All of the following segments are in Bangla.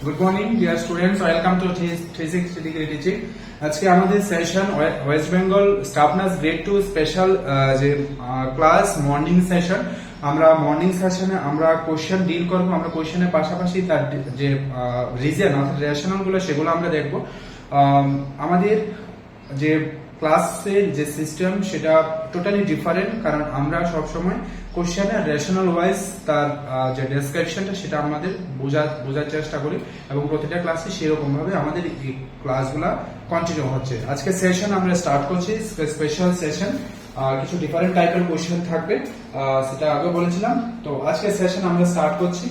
Good morning dear students, welcome to 360 degree teaching. আজকে আমাদের session West Bengal staff nurse grade 2 special যে ক্লাস মর্নিং সেশন। আমরা মর্নিং সেশনে আমরা কোশ্চেন ডিল করব। আমরা কোশ্চেনের পাশাপাশি তার যে রিজন অর্থাৎ রেশনাল গুলো সেগুলো আমরা দেখব। আমাদের যে ক্লাসের যে সিস্টেম সেটা টোটালি ডিফারেন্ট, কারণ আমরা সবসময় কোশ্চেনের রেশনাল ওয়াইজ তার যে ডেসক্রিপশনটা সেটা আমাদের বোঝার চেষ্টা করি এবং প্রতিটা ক্লাসে সেরকম ভাবে আমাদের এই ক্লাসগুলা কন্টিনিউ হচ্ছে। আজকে সেশন আমরা স্টার্ট করছি, স্পেশাল সেশন। কিছু ডিফারেন্ট টাইপের কোশ্চেন থাকবে, সেটা আগে বলেছিলাম। তো আজকে সেশন আমরা স্টার্ট করছি।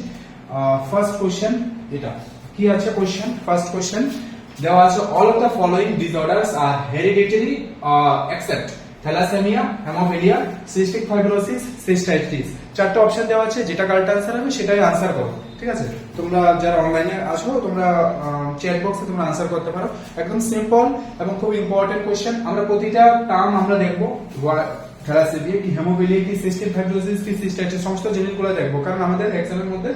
ফার্স্ট কোশ্চেন এটা কি আছে? কোশ্চেন ফার্স্ট কোশ্চেন দেওয়া আছে, all of the following disorders are hereditary except thalassemia, hemophilia, cystic fibrosis, cystitis। চারটা অপশন দেওয়া আছে, যেটা কারেক্ট आंसर হবে সেটাই আনসার করো। ঠিক আছে, তোমরা যারা অনলাইনে আছো তোমরা চ্যাট বক্সে তোমরা আনসার করতে পারো। একদম সিম্পল এবং খুব ইম্পর্টেন্ট কোশ্চেন। আমরা প্রতিটা টার্ম আমরা দেখবো, থ্যালাসেমিয়া কি, হেমোফিলিয়া কি, সিস্টিক ফাইব্রোসিস কি, সিস্টাইটিস, সমস্ত জিনিসগুলো দেখবো, কারণ আমাদের এক্সামের মধ্যে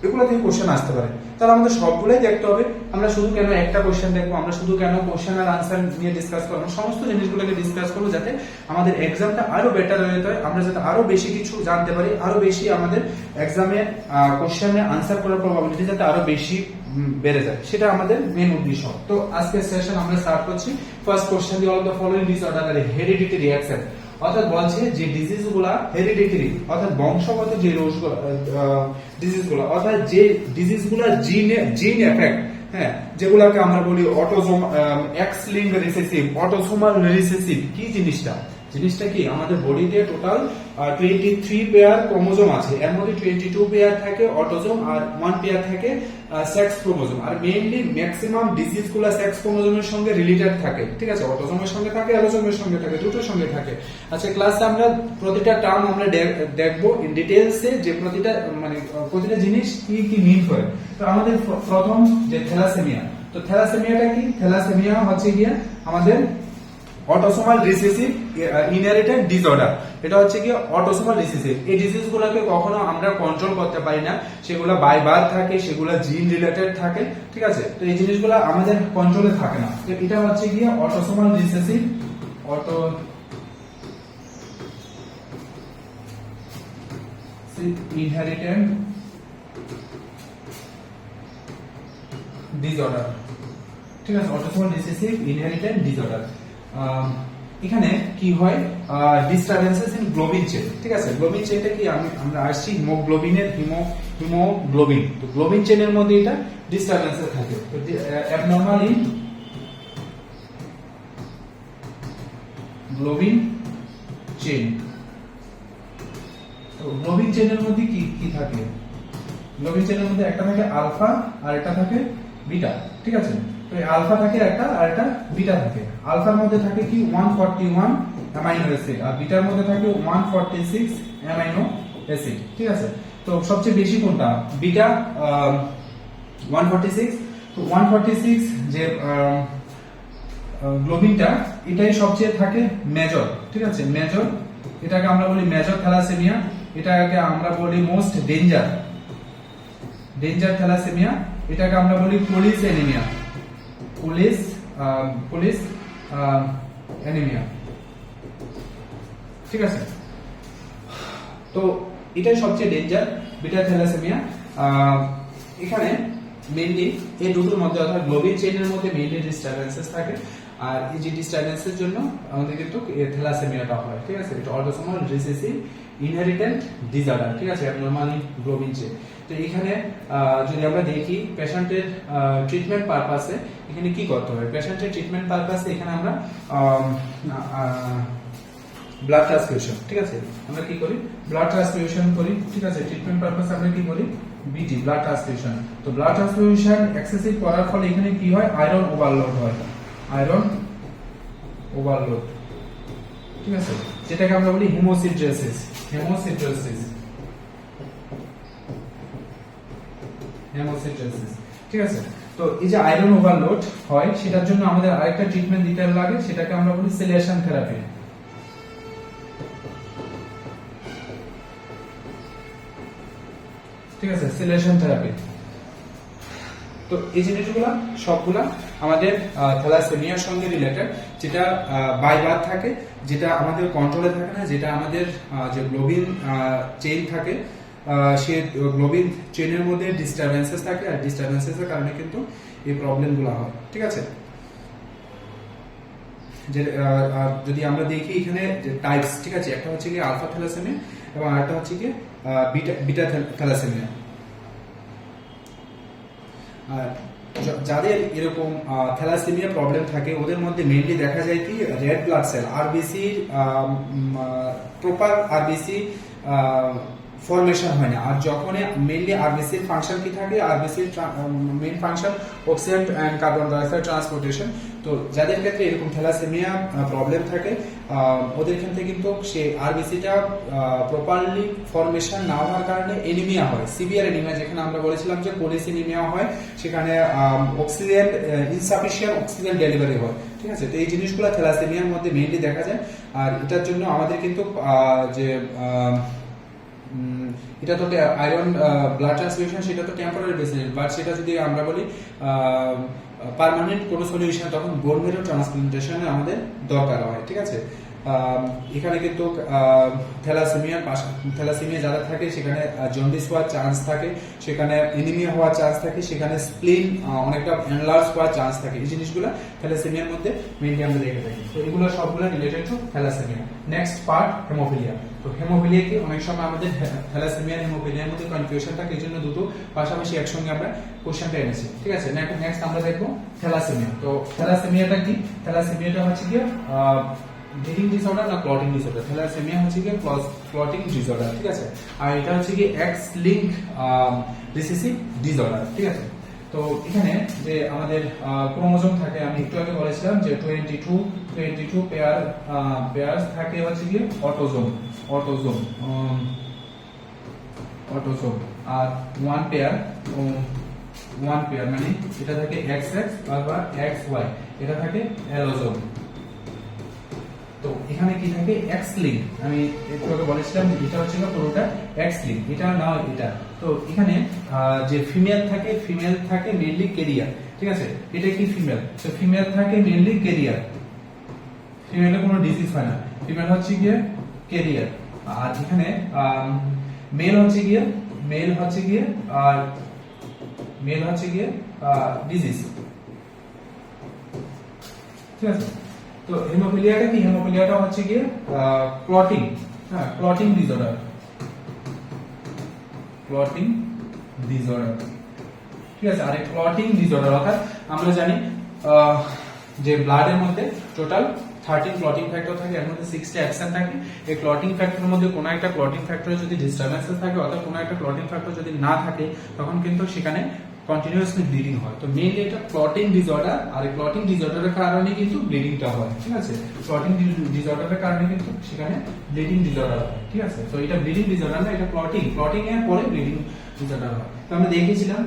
এগুলো থেকে কোশ্চেন আসতে পারে। তাহলে আমাদের সবগুলোই দেখতে হবে। আমরা শুধু কেন একটা কোশ্চেন দেখবো, আমরা শুধু কেন কোশ্চেন আর আনসার নিয়ে ডিসকাস করবো, সমস্ত জিনিসগুলোকে ডিসকাস করবো যাতে আমাদের এক্সামটা আরো বেটার হয়ে যায়, আমরা যাতে আরো বেশি কিছু জানতে পারি, আরো বেশি আমাদের এক্সামে কোশ্চেনে আনসার করার প্রবাবিলিটি যাতে আরো বেশি বেড়ে যায়, সেটা আমাদের মেন উদ্দেশ্য। তো আজকে সেশন আমরা স্টার্ট করছি। First question, the all of the following disorder are hereditary except, অর্থাৎ বলছে যে ডিজিজগুলা হেরিডিটারি অর্থাৎ বংশগত যে ডিজিজগুলো, অর্থাৎ যে ডিজিজগুলা জিন এফেক্ট, হ্যাঁ, যেগুলাকে আমরা বলি autosome x link recessive, autosomal recessive. কি জিনিসটা কি, আমাদের বডিতে টোটাল 23 পেয়ার ক্রোমোজোম আছে। এর মধ্যে 22 পেয়ার থাকে অটোজোম আর 1 পেয়ার থাকে সেক্স ক্রোমোজোম। আর মেইনলি ম্যাক্সিমাম ডিজিজ গুলো সেক্স ক্রোমোজোমের সঙ্গে রিলেটেড থাকে। ঠিক আছে, অটোজোমের সঙ্গে থাকে, অ্যালোজোমের সঙ্গে থাকে, দুটোর সঙ্গে থাকে। আচ্ছা, ক্লাসে আমরা প্রতিটা টার্ম আমরা দেখবো ইন ডিটেইলসে, যে প্রতিটা জিনিস কি কি মিন করে। তো আমাদের প্রথম যে থ্যালাসেমিয়া, তো থ্যালাসেমিয়াটা কি? থ্যালাসেমিয়া হচ্ছে গিয়ে আমাদের অটোসোমাল রিসেসিভ ইনহেরিটেড ডিসঅর্ডার। এটা হচ্ছে কি অটোসোমাল রিসেসিভ। এই ডিজিজ গুলোকে কখনো আমরা কন্ট্রোল করতে পারি না, সেগুলো বাই বার্থ থাকে, সেগুলো জিন রিলেটেড থাকে। ঠিক আছে, তো এই জিনিসগুলো আমাদের কন্ট্রোলে থাকে না। তো এটা হচ্ছে গিয়ে অটোসোমাল রিসেসিভ ইনহেরিটেড ডিসঅর্ডার। ঠিক আছে, অটোসোমাল রিসেসিভ ইনহেরিটেড ডিসঅর্ডার। এখানে কি হয়, ডিস্টারবেন্সেস ইন গ্লোবিন চেইন। ঠিক আছে, গ্লোবিন চেইনটা কি, আমরা আসছি হিমোগ্লোবিনের হিমোগ্লোবিন। তো গ্লোবিন চেইনের মধ্যে এটা ডিস্টারবেন্সেস থাকে। তো অ্যাবনরমাল ইন গ্লোবিন চেইন। তো গ্লোবিন চেইনের মধ্যে কি থাকে? গ্লোবিন চেইনের মধ্যে একটা থাকে আলফা আর একটা থাকে বিটা। ঠিক আছে, তো আলফা থাকে একটা আর একটা বিটা থাকে। আলফার মধ্যে থাকে কি 141 অ্যামাইনো অ্যাসিড আর বিটার মধ্যে থাকে 146 অ্যামাইনো অ্যাসিড। ঠিক আছে, তো সবচেয়ে বেশি কোনটা? বিটা 146। তো 146 যে গ্লোবিনটা, এটাই সবচেয়ে থাকে মেজর। ঠিক আছে, মেজর, এটাকে আমরা বলি মেজর থ্যালাসেমিয়া। এটাকে আমরা বলি মোস্ট ডেঞ্জার থ্যালাসেমিয়া। এটাকে আমরা বলি পুলিশ অ্যানিমিয়া। Police anaemia. ঠিক আছে, তো এটাই সবচেয়ে ডেঞ্জার বিটা থ্যালাসেমিয়া। এখানে মেইনলি এই দুটোর মধ্যে অর্থাৎ গ্লোবিন চেইনের মধ্যে মেইনলি ডিস্টারবেন্সেস থাকে, আর এই যে ডিস্টারবেন্সের জন্য আমাদের কিন্তু থ্যালাসেমিয়াটা হয়। ঠিক আছে, এটা অটোসোমাল রিসেসিভ ইনহেরিটেড ডিসঅর্ডার। ঠিক আছে, অ্যাবনরমালি গ্লোবিন চেইন। তো এখানে যদি আমরা দেখি পেশেন্টের ট্রিটমেন্ট পারপাসে এখানে কি করতে হবে, পেশেন্টের ট্রিটমেন্ট পারপাসে এখানে আমরা ব্লাড ট্রান্সফিউশন। ঠিক আছে, আমরা কি করি? ব্লাড ট্রান্সফিউশন করি। ঠিক আছে, ট্রিটমেন্ট পারপাসে আমরা কি করি? বিটি, ব্লাড ট্রান্সফিউশন। তো ব্লাড ট্রান্সফিউশন এক্সেসিভ করার ফলে এখানে কি হয়? আয়রন ওভারলোড হয়। Iron overload. ঠিক আছে, যেটাকে আমরা বলি হিমোসিড্রেসিস। ঠিক আছে, তো এই যে আয়রন ওভারলোড হয় সেটার জন্য আমাদের আরেকটা ট্রিটমেন্ট দিতে লাগে, সেটাকে আমরা বলি সিলেশন থেরাপি। ঠিক আছে, সিলেশন থেরাপি। তো এই জিনিসগুলো সবগুলা আমাদের থ্যালাসেমিয়ার সঙ্গে রিলেটেড, যেটা বাই বার্থ থাকে, যেটা আমাদের কন্ট্রোলে থাকে না, যেটা আমাদের যে গ্লোবিন চেইন থাকে সে গ্লোবিন চেইনের মধ্যে ডিস্টারবেন্সেস থাকে, আর ডিস্টারবেন্সেসের কারণে কিন্তু এই প্রবলেমগুলো হয়। ঠিক আছে, যে যদি আমরা দেখি এখানে টাইপস, ঠিক আছে, একটা হচ্ছে কি আলফা থ্যালাসেমিয়া এবং আরেকটা হচ্ছে কি বিটা থ্যালাসেমিয়া। আর যাদের এরকম থ্যালাসেমিয়া প্রবলেম থাকে ওদের মধ্যে মেইনলি দেখা যায় কি red blood cell RBC proper RBC formation হয় না। আর যখন মেইনলি আরবিসির ফাংশন কি থাকে, আরবিসির main function oxygen and carbon dioxide transportation. তো যাদের ক্ষেত্রে এরকম থ্যালাসেমিয়া প্রবলেম থাকে ওদের ক্ষেত্রে কিন্তু সেই আরবিসিটা প্রপারলি ফরমেশন না হওয়ার কারণে এনিমিয়া হয়, সিভিয়ার এনিমিয়া, যেখানে আমরা বলেছিলাম যে পলিসিনিমিয়া হয়, সেখানে অক্সিজেন ইনসাফিসিয়েন্ট অক্সিজেন ডেলিভারি হয়। ঠিক আছে, তো এই জিনিসগুলো থ্যালাসেমিয়ার মধ্যে মেইনলি দেখা যায়। আর এটার জন্য আমাদের কিন্তু যে এটা তো আয়রন ব্লাড ট্রান্সফিউশন সেটা তো টেম্পোরারি বেসিস, বাট সেটা যদি আমরা বলি পার্মানেন্ট কোনো সলিউশন, তখন বোন মেরো ট্রান্সপ্লান্টেশনের আমাদের দরকার হয়। ঠিক আছে, এখানে কিন্তু থ্যালাসেমিয়া যারা থাকে সেখানে জন্ডিস হওয়ার চান্স থাকে, সেখানে এনিমিয়া হওয়ার চান্স থাকে, সেখানে স্প্লিন অনেকটা এনলার্জ হওয়ার চান্স থাকে। এই জিনিসগুলো থ্যালাসেমিয়ার মধ্যে মেইনলি আমরা দেখে থাকি। তো এগুলো সবগুলো related to thalassemia. Next part hemophilia. তো হেমোফিলিয়া কি অনেক সময় আমাদের থ্যালাসেমিয়া হেমোফিলিয়ার মধ্যে কনফিউশন থাকে, এই জন্য দুটো পাশাপাশি একসঙ্গে আমরা কোশ্চেনটা এনেছি। ঠিক আছে, নেক্সট আমরা দেখবো থ্যালাসেমিয়া। তো থ্যালাসেমিয়াটা কি? থ্যালাসেমিয়াটা হচ্ছে কি ব্লিডিং ডিসঅর্ডার না ক্লটিং ডিসঅর্ডার। থ্যালাসেমিয়া হচ্ছে কি ক্লটিং ডিসঅর্ডার। ঠিক আছে, আর এটা হচ্ছে কি এক্স লিঙ্ক রিসেসিভ ডিসঅর্ডার। ঠিক আছে, তো এখানে যে আমাদের ক্রোমোজোম থাকে, আমি একটু আগে বলেছিলাম যে 22 পেয়ার থাকে হচ্ছে কি অটোজোম আর ওয়ান পেয়ার মানে এটা থাকে XX বা XY, এটা থাকে অ্যালোজোম। তো এখানে কি থাকে এক্স লিঙ্ক, আমি একটু আগে বলেছিলাম এটা হচ্ছে পুরোটা এক্স লিঙ্ক, এটা না এটা। তো এখানে যে ফিমেল থাকে মেইনলি ক্যারিয়ার। ঠিক আছে, এটা কি ফিমেল, তো ফিমেল থাকে মেইনলি ক্যারিয়ার, ফিমেলে কোনো ডিজিজ হয় না, ফিমেল হচ্ছে গিয়ে ক্যারিয়ার। আর এখানে মেল হচ্ছে গিয়ে ডিজিজ। ঠিক আছে, তো হেমোফিলিয়াটা কি? হেমোফিলিয়াটা হচ্ছে গিয়ে ক্লটিং, ক্লটিং ডিসঅর্ডার। ঠিক আছে, আর এই ক্লটিং ডিসঅর্ডার অর্থাৎ আমরা জানি যে ব্লাডের মধ্যে টোটাল 13 ক্লটিং ফ্যাক্টর থাকে, এর মধ্যে 6টা অ্যাকশন থাকে। এই ক্লটিং ফ্যাক্টরের মধ্যে কোনো একটা ক্লটিং ফ্যাক্টরে যদি ডিস্টারবেন্সেস থাকে, অর্থাৎ কোনো একটা ক্লটিং ফ্যাক্টর যদি না থাকে, তখন কিন্তু সেখানে কন্টিনিউয়াসলি ব্লিডিং হয়। তো মেইনলি এটা ক্লটিং ডিসঅর্ডার, আর এই ক্লটিং ডিসঅর্ডারের কারণে কিন্তু ব্লিডিংটা হয়। ঠিক আছে, ক্লটিং ডিসঅর্ডারের কারণে কিন্তু সেখানে ব্লিডিং ডিসঅর্ডার হয়। ঠিক আছে, তো এটা ব্লিডিং ডিসঅর্ডার না, এটা ক্লটিং এর পরে ব্লিডিং ডিসঅর্ডার হয়। তো আমরা দেখিয়েছিলাম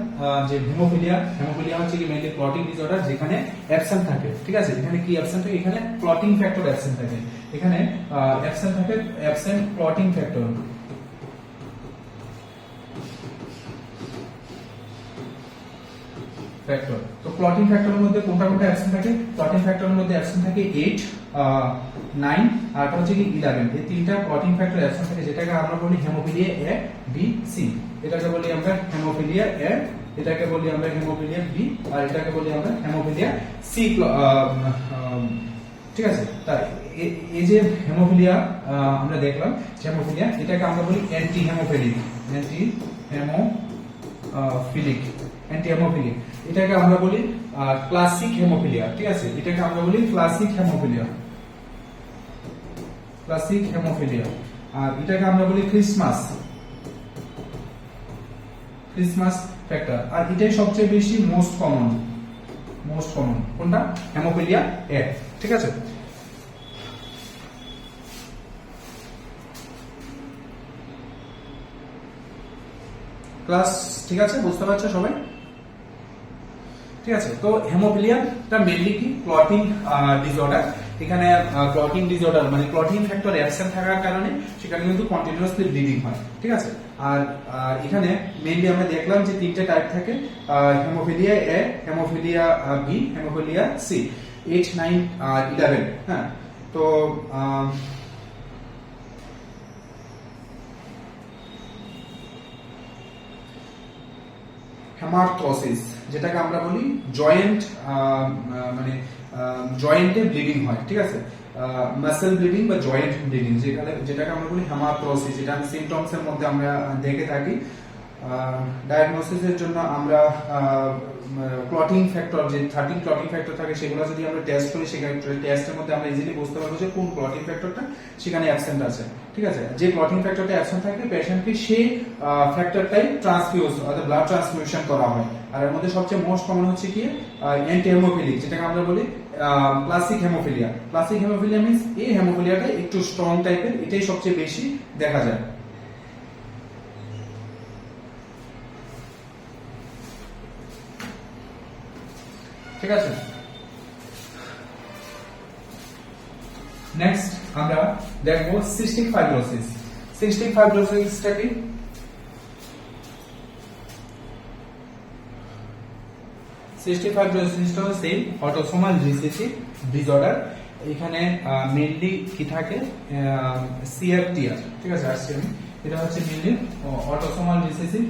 যে হেমোফিলিয়া হচ্ছে কি মেইনলি ক্লটিং ডিসঅর্ডার যেখানে অ্যাবসেন্ট থাকে। ঠিক আছে, এখানে কি অ্যাবসেন্ট থাকে? এখানে ক্লটিং ফ্যাক্টর অ্যাবসেন্ট থাকে, এখানে অ্যাবসেন্ট ক্লটিং ফ্যাক্টর। তো ক্লটিং ফ্যাক্টরের মধ্যে কোনটা অ্যাবসেন্ট থাকে? ক্লটিং ফ্যাক্টরের মধ্যে অ্যাবসেন্ট থাকে 8, 9 আর হচ্ছে কি 11। এই তিনটা ক্লটিং ফ্যাক্টর অ্যাবসেন্ট থাকে, যেটাকে আমরা বলি হেমোফিলিয়া A, B, C। এটাকে বলি আমরা হেমোফিলিয়া A, এটাকে বলি আমরা হেমোফিলিয়া B, আর এটাকে বলি আমরা হেমোফিলিয়া C। ঠিক আছে, তাই এই যে হেমোফিলিয়া আমরা দেখলাম, হেমোফিলিয়া এটাকে আমরা বলি অ্যান্টি হেমোফিলিক, এটাকে আমরা বলি ক্লাসিক হেমোফিলিয়া। ঠিক আছে, এটাকে আমরা বলি ক্লাসিক হেমোফিলিয়া, আর এটাকে আমরা বলি ক্রিসমাস ফ্যাক্টর। আর এটাই সবচেয়ে বেশি মোস্ট কমন কোনটা? Haemophilia A। ঠিক আছে, ক্লাস ঠিক আছে, বুঝতে পারছো সবাই? ঠিক আছে, তো হেমোফিলিয়াটা মেইনলি কি ক্লটিং ডিসঅর্ডার। এখানে ক্লটিং ডিসঅর্ডার মানে ক্লটিং ফ্যাক্টর অ্যাবসেন্ট থাকার কারণে সেখানে কিন্তু কন্টিনিউয়াসলি ব্লিডিং হয়, ঠিক আছে। আর এখানে মেইনলি আমরা দেখলাম যে তিনটে টাইপ থাকে, হেমোফিলিয়া এ, হেমোফিলিয়া বি, হেমোফিলিয়া সি, 8, 9 আর 11। হ্যাঁ, তো হেমার্থ্রোসিস যেটাকে আমরা বলি জয়েন্ট মানে জয়েন্টে ব্লিডিং হয়, ঠিক আছে, মাসেল ব্লিডিং বা জয়েন্ট ব্লিডিং যেটাকে আমরা বলি হেমার্থ্রোসিস, এটা সিমটমস এর মধ্যে আমরা দেখে থাকি। ডায়াগনোসিসের জন্য আমরা ক্লটিং ফ্যাক্টর যে 13 ক্লটিং ফ্যাক্টর থাকে সেগুলো যদি আমরা টেস্ট করি, সেখানে টেস্টের মধ্যে আমরা ইজিলি বুঝতে পারবো যে কোন ক্লটিং ফ্যাক্টরটা সেখানে অ্যাবসেন্ট আছে, ঠিক আছে। যে ক্লটিং ফ্যাক্টরটা অ্যাবসেন্ট থাকে পেশেন্টকে সেই ফ্যাক্টরটাই ট্রান্সফিউজ অর্থাৎ ব্লাড ট্রান্সফিউশন করা হয়। আর এর মধ্যে সবচেয়ে মোস্ট কমন হচ্ছে কি অ্যান্টি হেমোফিলিক, যেটাকে আমরা বলি classic haemophilia. Classic haemophilia means এই হেমোফিলিয়াটা একটু স্ট্রং টাইপের, এটাই সবচেয়ে বেশি দেখা যায়। ঠিক আছে, নেক্সট আমরা দেখবো সিস্টিক ফাইব্রোসিস। সিস্টিক ফাইব্রোসিসটা কি? সিস্টিক ফাইব্রোসিসটা হচ্ছে অটোসোমাল রিসেসিভ ডিসঅর্ডার। এখানে মেইনলি কি থাকে, সিএফটিআর, ঠিক আছে, আসছে আমি, এটা হচ্ছে মেইনলি অটোসোমাল রিসেসিভ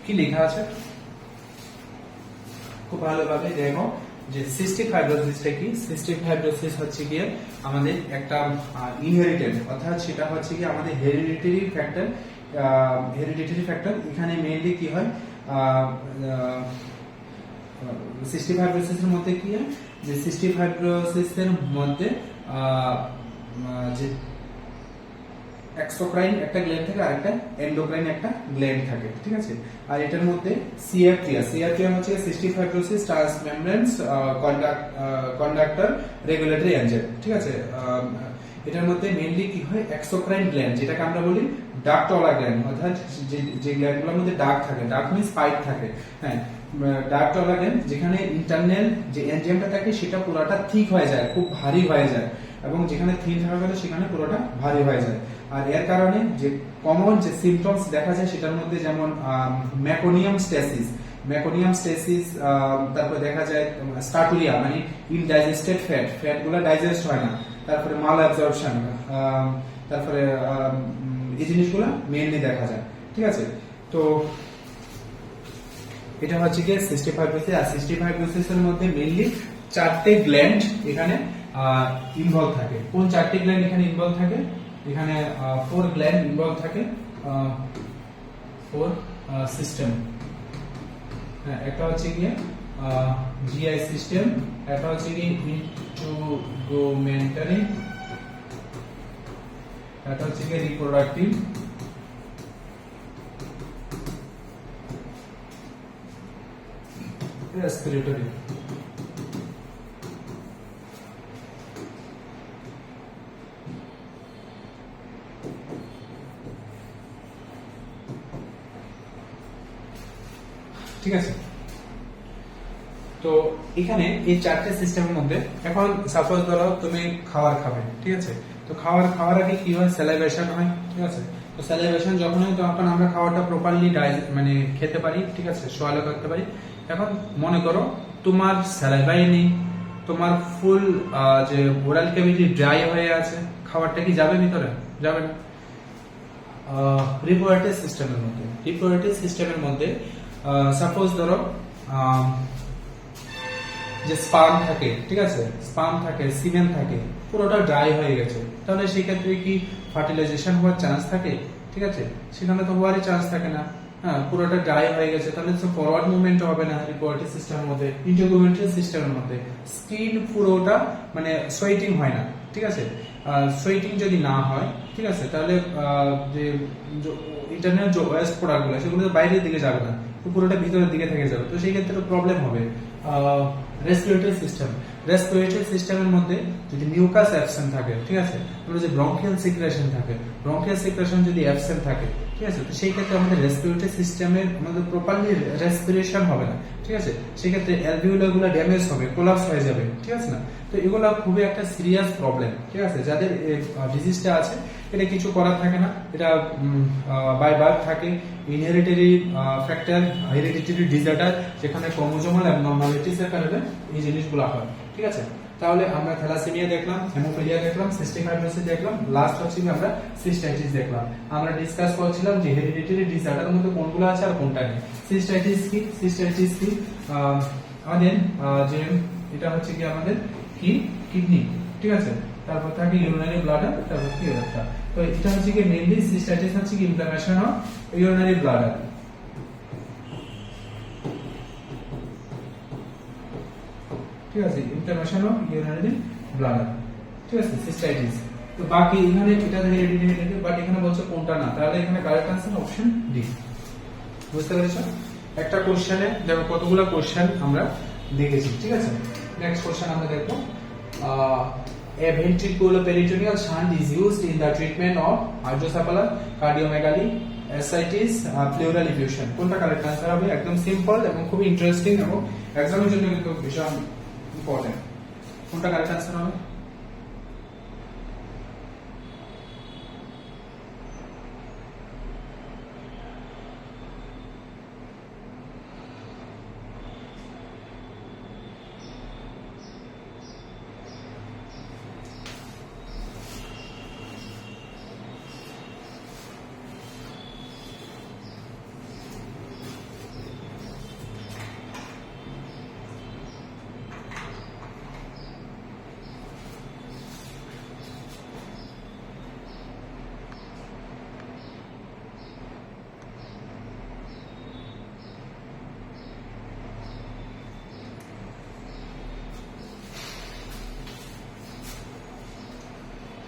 কি লেখা আছে খুব ভালোভাবে দেখো যে সিস্টিক ফাইব্রোসিসটা কি। সিস্টিক ফাইব্রোসিস হচ্ছে গিয়ে আমাদের একটা ইনহেরিটেড, অর্থাৎ সেটা হচ্ছে কি আমাদের হেরিডিটারি ফ্যাক্টর। এখানে মেইনলি কি হয়, সিস্টিক ফাইব্রোসিসের মধ্যে কি হয় যে সিস্টিক ফাইব্রোসিসের মধ্যে যে এক্সোক্রাইন একটা গ্ল্যান্ড থাকে আর একটা এন্ডোক্রাইন একটা গ্ল্যান্ড থাকে, ঠিক আছে। আর এটার মধ্যে সিআরটিআর হচ্ছে cystic fibrosis transmembrane conductor regulatory enzyme, ঠিক আছে। এটার মধ্যে মেইনলি কি হয়, এক্সোক্রাইন গ্ল্যান্ড যেটাকে আমরা বলি ডাক্টওয়ালা গ্ল্যান্ড, অর্থাৎ যে গ্ল্যান্ডগুলোর মধ্যে ডাক থাকে, ডাক মিন্স পাইপ থাকে, হ্যাঁ, ডাক্টওয়ালা গ্ল্যান্ড যেখানে ইন্টারনাল যে এনজাইমটা থাকে সেটা পুরোটা থিক হয়ে যায়, খুব ভারী হয়ে যায়, এবং যেখানে থিন থাকা গেলে সেখানে পুরোটা ভারী হয়ে যায়। আর এর কারণে যে কমন যে সিমটমস দেখা যায় সেটার মধ্যে যেমন মেকোনিয়াম স্টেসিস, তারপরে দেখা যায় স্টাটুরিয়া মানে ইনডাইজেস্টেড ফ্যাট গুলো ডাইজেস্ট হয় না, তারপরে মাল অ্যাবজর্পশন, তারপরে এই জিনিসগুলো মেইনলি দেখা যায়, ঠিক আছে। তো এটা হচ্ছে কি সিস্টিক ফাইব্রোসিস। আর সিস্টিক ফাইব্রোসিসের মধ্যে মেইনলি 4টে গ্ল্যান্ড এখানে ইনভলভ থাকে। কোন 4টে গ্ল্যান্ড এখানে ইনভলভ থাকে? এখানে 4 গ্ল্যান্ড ইনভলভ থাকে, 4 সিস্টেম। হ্যাঁ, একটা হচ্ছে গিয়ে জিআই সিস্টেম, একটা হচ্ছে কি ইন্ট্রোগুমেন্টারি, এটা হচ্ছে কি রিপ্রোডাক্টিভ, রেসপিরেটরি। ঠিক আছে, তো এখানে এই চারটে সিস্টেমের মধ্যে এখন সাপোজ ধরো তুমি খাবার খাবে, ঠিক আছে, তো খাওয়ার আগে কি হয়, স্যালাইভেশন হয়, ঠিক আছে, তো স্যালাইভেশন যখন হয় তখন আমরা খাবারটা প্রপারলি মানে খেতে পারি, ঠিক আছে, সোয়ালো করতে পারি। এখন মনে করো তোমার স্যালাইভাই নেই, তোমার ফুল যে ওরাল ক্যাভিটি ড্রাই হয়ে আছে, খাবারটা কি যাবে ভিতরে? যাবে না। রিপ্রোডাক্টিভ সিস্টেমের মধ্যে সাপোজ ধরো যে স্পার্ম থাকে, ঠিক আছে, স্পার্ম থাকে, সিমেন থাকে, পুরোটা ড্রাই হয়ে গেছে, তাহলে সেই ক্ষেত্রে কি ফার্টিলাইজেশন হওয়ার চান্স থাকে? ঠিক আছে, সেখানে তো হওয়ারই চান্স থাকে না। হ্যাঁ, পুরোটা ড্রাই হয়ে গেছে, তাহলে তো ফরওয়ার্ড মুভমেন্ট হবে না রিপ্রোডাক্টিভ সিস্টেমের মধ্যে। ইন্টারগুমেন্টারি সিস্টেমের মধ্যে স্কিন পুরোটা মানে সোয়েটিং হয় না, ঠিক আছে, সোয়েটিং যদি না হয়, ঠিক আছে, তাহলে যে ইন্টারনাল যে ওয়েস্ট প্রোডাক্টগুলো সেগুলো বাইরের দিকে যাবে না, পুরোটা ভিতরের দিকে থেকে যাবে, তো সেই ক্ষেত্রে প্রবলেম হবে। রেসপিরেটরি সিস্টেমের মধ্যে যদি মিউকাস অ্যাবসেন্ট থাকে, ঠিক আছে, তাহলে যে ব্রঙ্কিয়াল সিক্রেশন থাকে, ব্রঙ্কিয়াল সিক্রেশন যদি অ্যাবসেন্ট থাকে, ঠিক আছে, তো সেই ক্ষেত্রে আমাদের রেসপিরেটরি সিস্টেমের আমাদের প্রপারলি রেসপিরেশন হবে না, ঠিক আছে, সেই ক্ষেত্রে অ্যালভিওলাগুলো ড্যামেজ হবে, কোলাপস হয়ে যাবে, ঠিক আছে না। তো এগুলো খুবই একটা সিরিয়াস প্রবলেম, ঠিক আছে, যাদের ডিজিজটা আছে এটা কিছু করার থাকে না, এটা বাই বার্থ থাকে, ইনহেরিটরি ফ্যাক্টর, হেরিডিটারি ডিসঅর্ডার, যেখানে ক্রোমোজোমাল অ্যাবনরমালিটিস এর কারণে এই জিনিসগুলো হয়, ঠিক আছে। তাহলে আমরা থ্যালাসেমিয়া দেখলাম, হেমোফিলিয়া দেখলাম, সিস্টিক ফাইব্রোসিস দেখলাম, লাস্ট হচ্ছে আমরা সিস্টাইটিস দেখলাম। আমরা ডিসকাস করছিলাম যে হেরিডিটারি ডিসঅর্ডারের মধ্যে কোনগুলো আছে আর কোনটা নেই। সিস্টাইটিস কি আমাদের যে এটা হচ্ছে কি আমাদের কি কিডনি, ঠিক আছে, তারপর থাকে ইউরিনারি ব্লাডার, তারপর কি ইউরেথ্রা। তো এটা হচ্ছে কি মেইনলি সিস্টাইটিস হচ্ছে কি ইনফ্লামেশন অফ ইউরিনারি ব্লাডার, ঠিক আছে, ইনফ্লামেশন অফ ইউরিনারি ব্লাডার, ঠিক আছে, সিস্টাইটিস। তো বাকি এখানে এটা হেরিডিটারি, বাট এখানে বলছে কোনটা না, তাহলে এখানে কারেক্ট আনসার অপশন ডি। বুঝতে পেরেছো? একটা কোশ্চেনে দেখো কতগুলো কোশ্চেন আমরা দেখেছি, ঠিক আছে। নেক্সট কোশ্চেন আমরা দেখবো, a ventriculoperitoneal shunt is used in the treatment of hydrocephalus, cardiomegaly, ascites, pleural effusion। কোনটা কারেক্ট आंसर হবে? একদম সিম্পল এবং খুব ইন্টারেস্টিং এবং एग्जामेর জন্য কিন্তু ভীষণ ইম্পর্টেন্ট। কোনটা কারেক্ট आंसर হবে?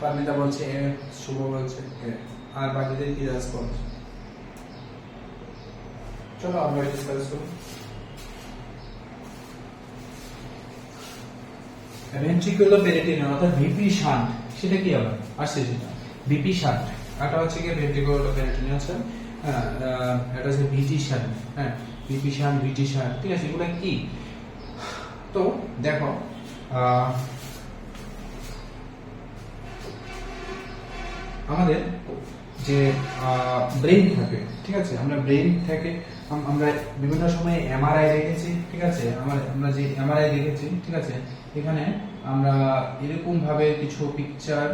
পারমিতা বলছে এ, শুভ বলছে এ, আর বাকিদের কি রেসপন্স? চলো আমরা ডিসকাস করি। ভেন্ট্রিকুলোপেরিটোনিয়াল অর্থাৎ ভিপি শান্ট, সেটা কি হবে? আসছে সেটা ভিপি শান্ট, এটা হচ্ছে কি ভেন্ট্রিকুলোপেরিটোনিয়াল শান্ট, হ্যাঁ, এটা হচ্ছে ভিটি শান্ট, হ্যাঁ, ভিপি শান্ট, ভিটি শান্ট, ঠিক আছে, এগুলো কি? তো দেখো আমাদের যে ব্রেইন থাকে, ঠিক আছে, আমরা ব্রেইন থেকে আমরা বিভিন্ন সময় এমআরআই দেখেছি, ঠিক আছে, আমরা যে এমআরআই দেখেছি, ঠিক আছে, এখানে আমরা এরকম ভাবে কিছু পিকচার,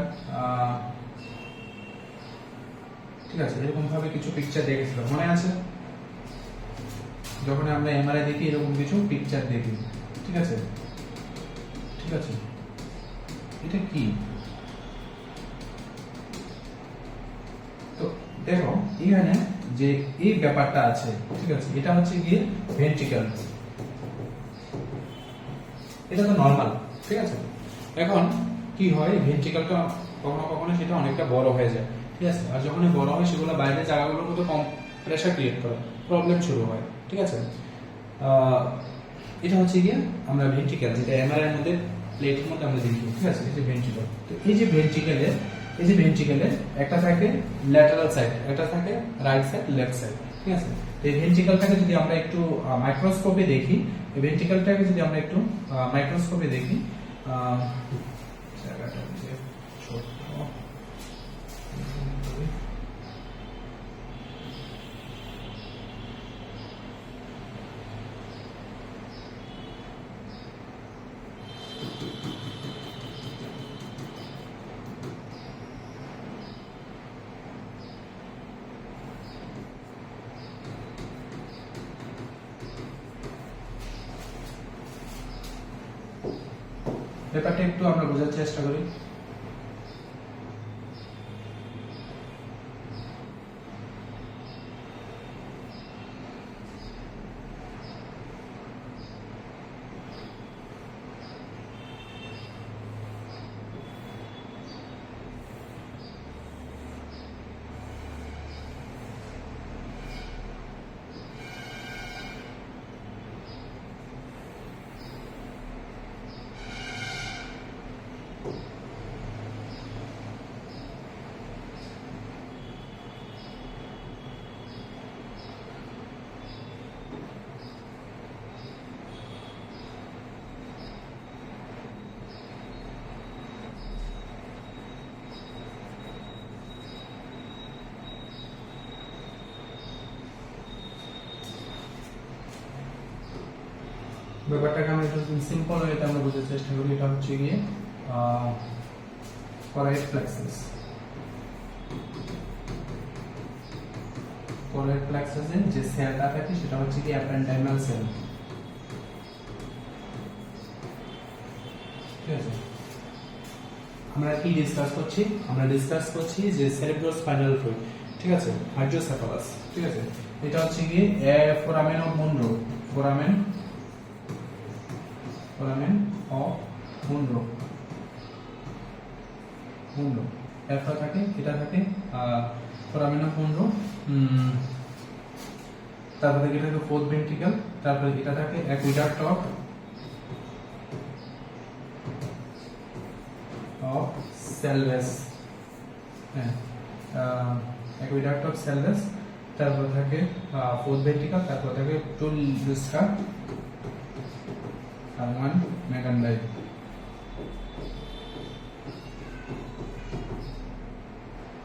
ঠিক আছে, এরকম ভাবে কিছু পিকচার দেখেছিলাম, মনে আছে? যখন আমরা এমআরআই দেখি এরকম কিছু পিকচার দেখি, ঠিক আছে, ঠিক আছে, এটা কি? দেখো এখানে যে এই ব্যাপারটা আছে, ঠিক আছে, এটা হচ্ছে গিয়ে ভেন্ট্রিকল, এটা তো নরমাল, ঠিক আছে। এখন কি হয়, ভেন্ট্রিকলটা কখনো কখনো সেটা অনেকটা বড় হয়ে যায়, ঠিক আছে, আর যখন বড় হয় সেগুলো বাইরের জায়গাগুলোর মধ্যে কম প্রেসার ক্রিয়েট করে, প্রবলেম শুরু হয়, ঠিক আছে। এটা হচ্ছে গিয়ে আমরা ভেন্ট্রিকল, যেটা এমআরআই এর মধ্যে প্লেটের মধ্যে আমরা দেখি, ঠিক আছে, এই যে ভেন্ট্রিকল। তো এই যে ভেন্ট্রিকলে একটা থাকে ল্যাটারাল সাইড, একটা থাকে রাইট সাইড, লেফট সাইড, ঠিক আছে। তো এই ভেন্ট্রিকলটাকে যদি আমরা একটু মাইক্রোস্কোপে দেখি, এই ভেন্ট্রিকলটাকে যদি আমরা একটু মাইক্রোস্কোপে দেখি, জায়গাটা হচ্ছে ছোট, ব্যাপারটা একটু আমরা বোঝার চেষ্টা করি। ব্যাপারটাকে আমরা একটু সিম্পল ওয়েতে আমরা বোঝার চেষ্টা করি। এটা হচ্ছে গিয়ে কোরাইড প্লেক্সাস, কোরাইড প্লেক্সাসের যে সেলটা থাকে সেটা হচ্ছে কি অ্যাপেন্ডাইমাল সেল, ঠিক আছে। আমরা কি ডিসকাস করছি, আমরা ডিসকাস করছি যে সেরেব্রোস্পাইনাল ফ্লুইড, ঠিক আছে, হাইড্রোসেফালাস, ঠিক আছে। এটা হচ্ছে কি foramen of Munro, foramen of Munro, এরপর থাকে এটা থাকে ফোরামেন অফ মুনরো, তারপরে এটা থাকে ফোর্থ ভেন্ট্রিকল, তারপরে এটা থাকে অ্যাকুইডাক্ট অফ সেলভেস, হ্যাঁ, অ্যাকুইডাক্ট অফ সেলভেস, তারপর থাকে ফোর্থ ভেন্ট্রিকল, তারপর থাকে টুল লুস্কা আর ওয়ান মেগানডাই,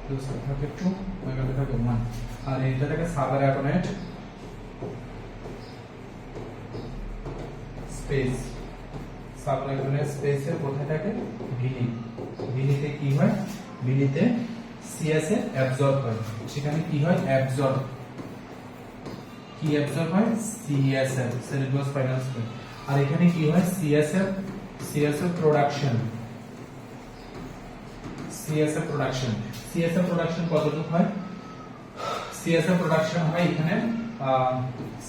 লুস্কা থাকে টু, মেগানডাই থাকে ওয়ান, আর এটা থাকে সাবঅ্যারাকোনেট স্পেস, সাবঅ্যারাকোনেট স্পেসের কোথায় থাকে ভিনি, ভিনিতে কি হয়, ভিনিতে সিএসএ অ্যাবজর্ব হয়, সেখানে কি হয় অ্যাবজর্ব, কি অ্যাবজর্ব হয় সিএসএফ, সেরিব্রোস্পাইনাল ফ্লুইড, আর এখানে কি হয় সিএসএফ প্রোডাকশন, সিএসএফ প্রোডাকশন কতটুকু হয়, সিএসএফ প্রোডাকশন হয় এখানে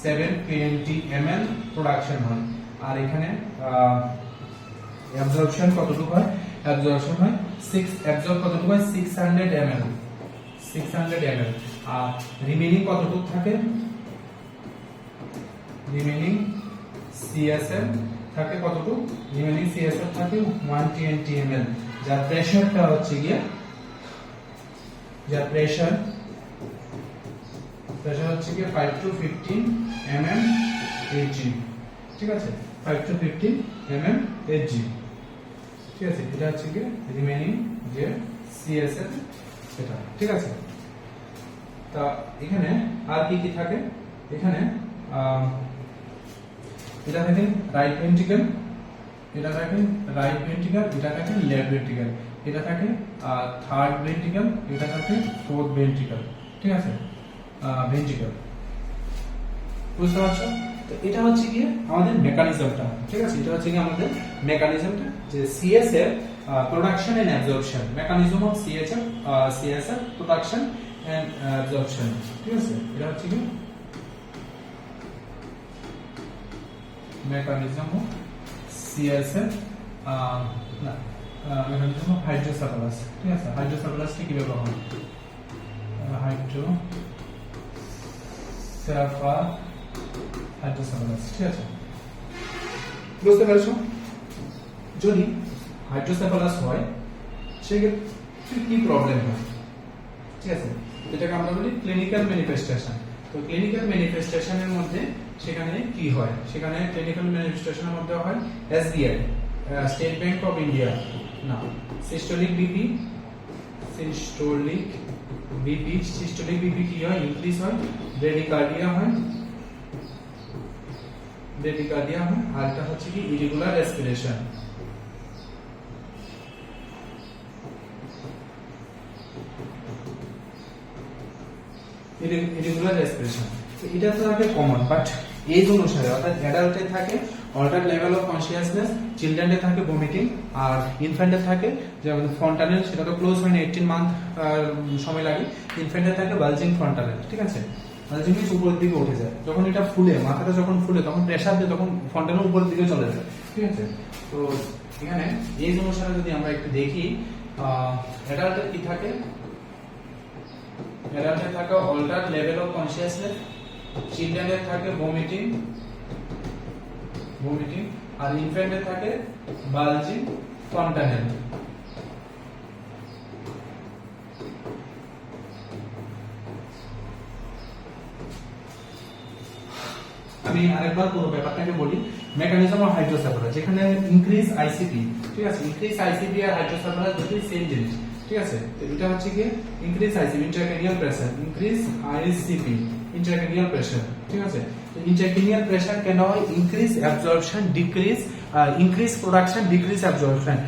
720 ml প্রোডাকশন হয়, আর এখানে অ্যাবজর্পশন কতটুকু হয়, অ্যাবজর্পশন হয় 6, অ্যাবজর্ব কতটুকু হয় 600 ml, আর রিমেইনিং কতটুকু থাকে, রিমেইনিং সিএসএফ থাকে কতটুকু, রিমেইনিং সিএসএফ থাকে 120 ml, যার প্রেসারটা হচ্ছে গিয়ে, যার প্রেসার হচ্ছে গিয়ে 5 to 15 mm Hg, ঠিক আছে, 5 to 15 mm Hg, ঠিক আছে। এটা হচ্ছে গিয়ে রিমেইনিং যে সিএসএফ সেটা, ঠিক আছে। তা এখানে আর কি কি থাকে, এখানে এটা থাকে রাইট ভেন্ট্রিকল, এটা থাকে রাইট ভেন্ট্রিকল, এটা থাকে লেফট ভেন্ট্রিকল, এটা থাকে থার্ড ভেন্ট্রিকল, এটা থাকে ফোর্থ ভেন্ট্রিকল, ঠিক আছে, ভেন্ট্রিকল, বুঝতে পারছো। তো এটা হচ্ছে কি আমাদের মেকানিজমটা, ঠিক আছে, এটা হচ্ছে কি আমাদের মেকানিজমটা, যে CSF production and absorption, mechanism of CSF production and absorption, ঠিক আছে। এটা হচ্ছে কি মেকানিজম অফ সিএসএফ না মেকানিজম অফ হাইড্রোসেফালাস, ঠিক আছে। হাইড্রোসেফালাসটি কিভাবে হয়, হাইড্রোসেফালাস, ঠিক আছে। বুঝতে পারছো? যদি হাইড্রোসেফালাস হয় সেক্ষেত্রে কি প্রবলেম হয়, ঠিক আছে। এটাকে আমরা বলি ক্লিনিক্যাল ম্যানিফেস্টেশন। তো ক্লিনিক্যাল ম্যানিফেস্টেশনের মধ্যে সেখানে কি হয়, সেখানে ক্লিনিক্যাল ম্যানিফেস্টেশনের মধ্যে হয় SBI, state bank of India, না সিস্টোলিক বিপি, সিস্টোলিক বিপি কি হয়, ইনক্রিজ হয়, ব্রেডিকার্ডিয়া হয়, আর এটা হচ্ছে কি ইরেগুলার রেসপিরেশন। ইরেগুলার রেসপিরেশন এটা তো থাকে কমন, বাট এজ অনুসারে অর্থাৎ অ্যাডাল্টে থাকে অল্টার লেভেল অফ কনসিয়াসনেস, চিলড্রেনে থাকে ভমিটিং, আর ইনফ্যান্টে থাকে যেমন ফন্টানেল, সেটা তো ক্লোজ হয় না, 18 মান্থ সময় লাগে। ইনফ্যান্টে থাকে বালজিং ফন্টানেল, ঠিক আছে। বালজিং মিন্স উপরের দিকে উঠে যায়, যখন এটা ফুলে, মাথাটা যখন ফুলে তখন প্রেসার দিয়ে তখন ফন্টানেল উপরের দিকে চলে যায়, ঠিক আছে। তো এখানে এজ অনুসারে যদি আমরা একটু দেখি, অ্যাডাল্টে কি থাকে, অ্যাডাল্টে থাকে অল্টার লেভেল অফ কনসিয়াসনেস, চিলড্রেনের থাকে ভমিটিং, আর ইনফ্যান্টে থাকে বালজিং ফন্টানেল। আমি আরেকবার পুরো ব্যাপারটাকে বলি। মেকানিজম অফ হাইড্রোসেফালাস, যেখানে ইনক্রিজ আইসিপি, ঠিক আছে। ইনক্রিজ আইসিপি আর হাইড্রোসেফালাস দুটোই সেম জিনিস, ঠিক আছে। তো এটা হচ্ছে কি increase ICP, intracranial pressure, increase ICP intracranial pressure, ঠিক আছে। তো ইন্ট্রাক্রেনিয়াল প্রেসার কেন হয়, increase absorption, decrease increase production, decrease absorption.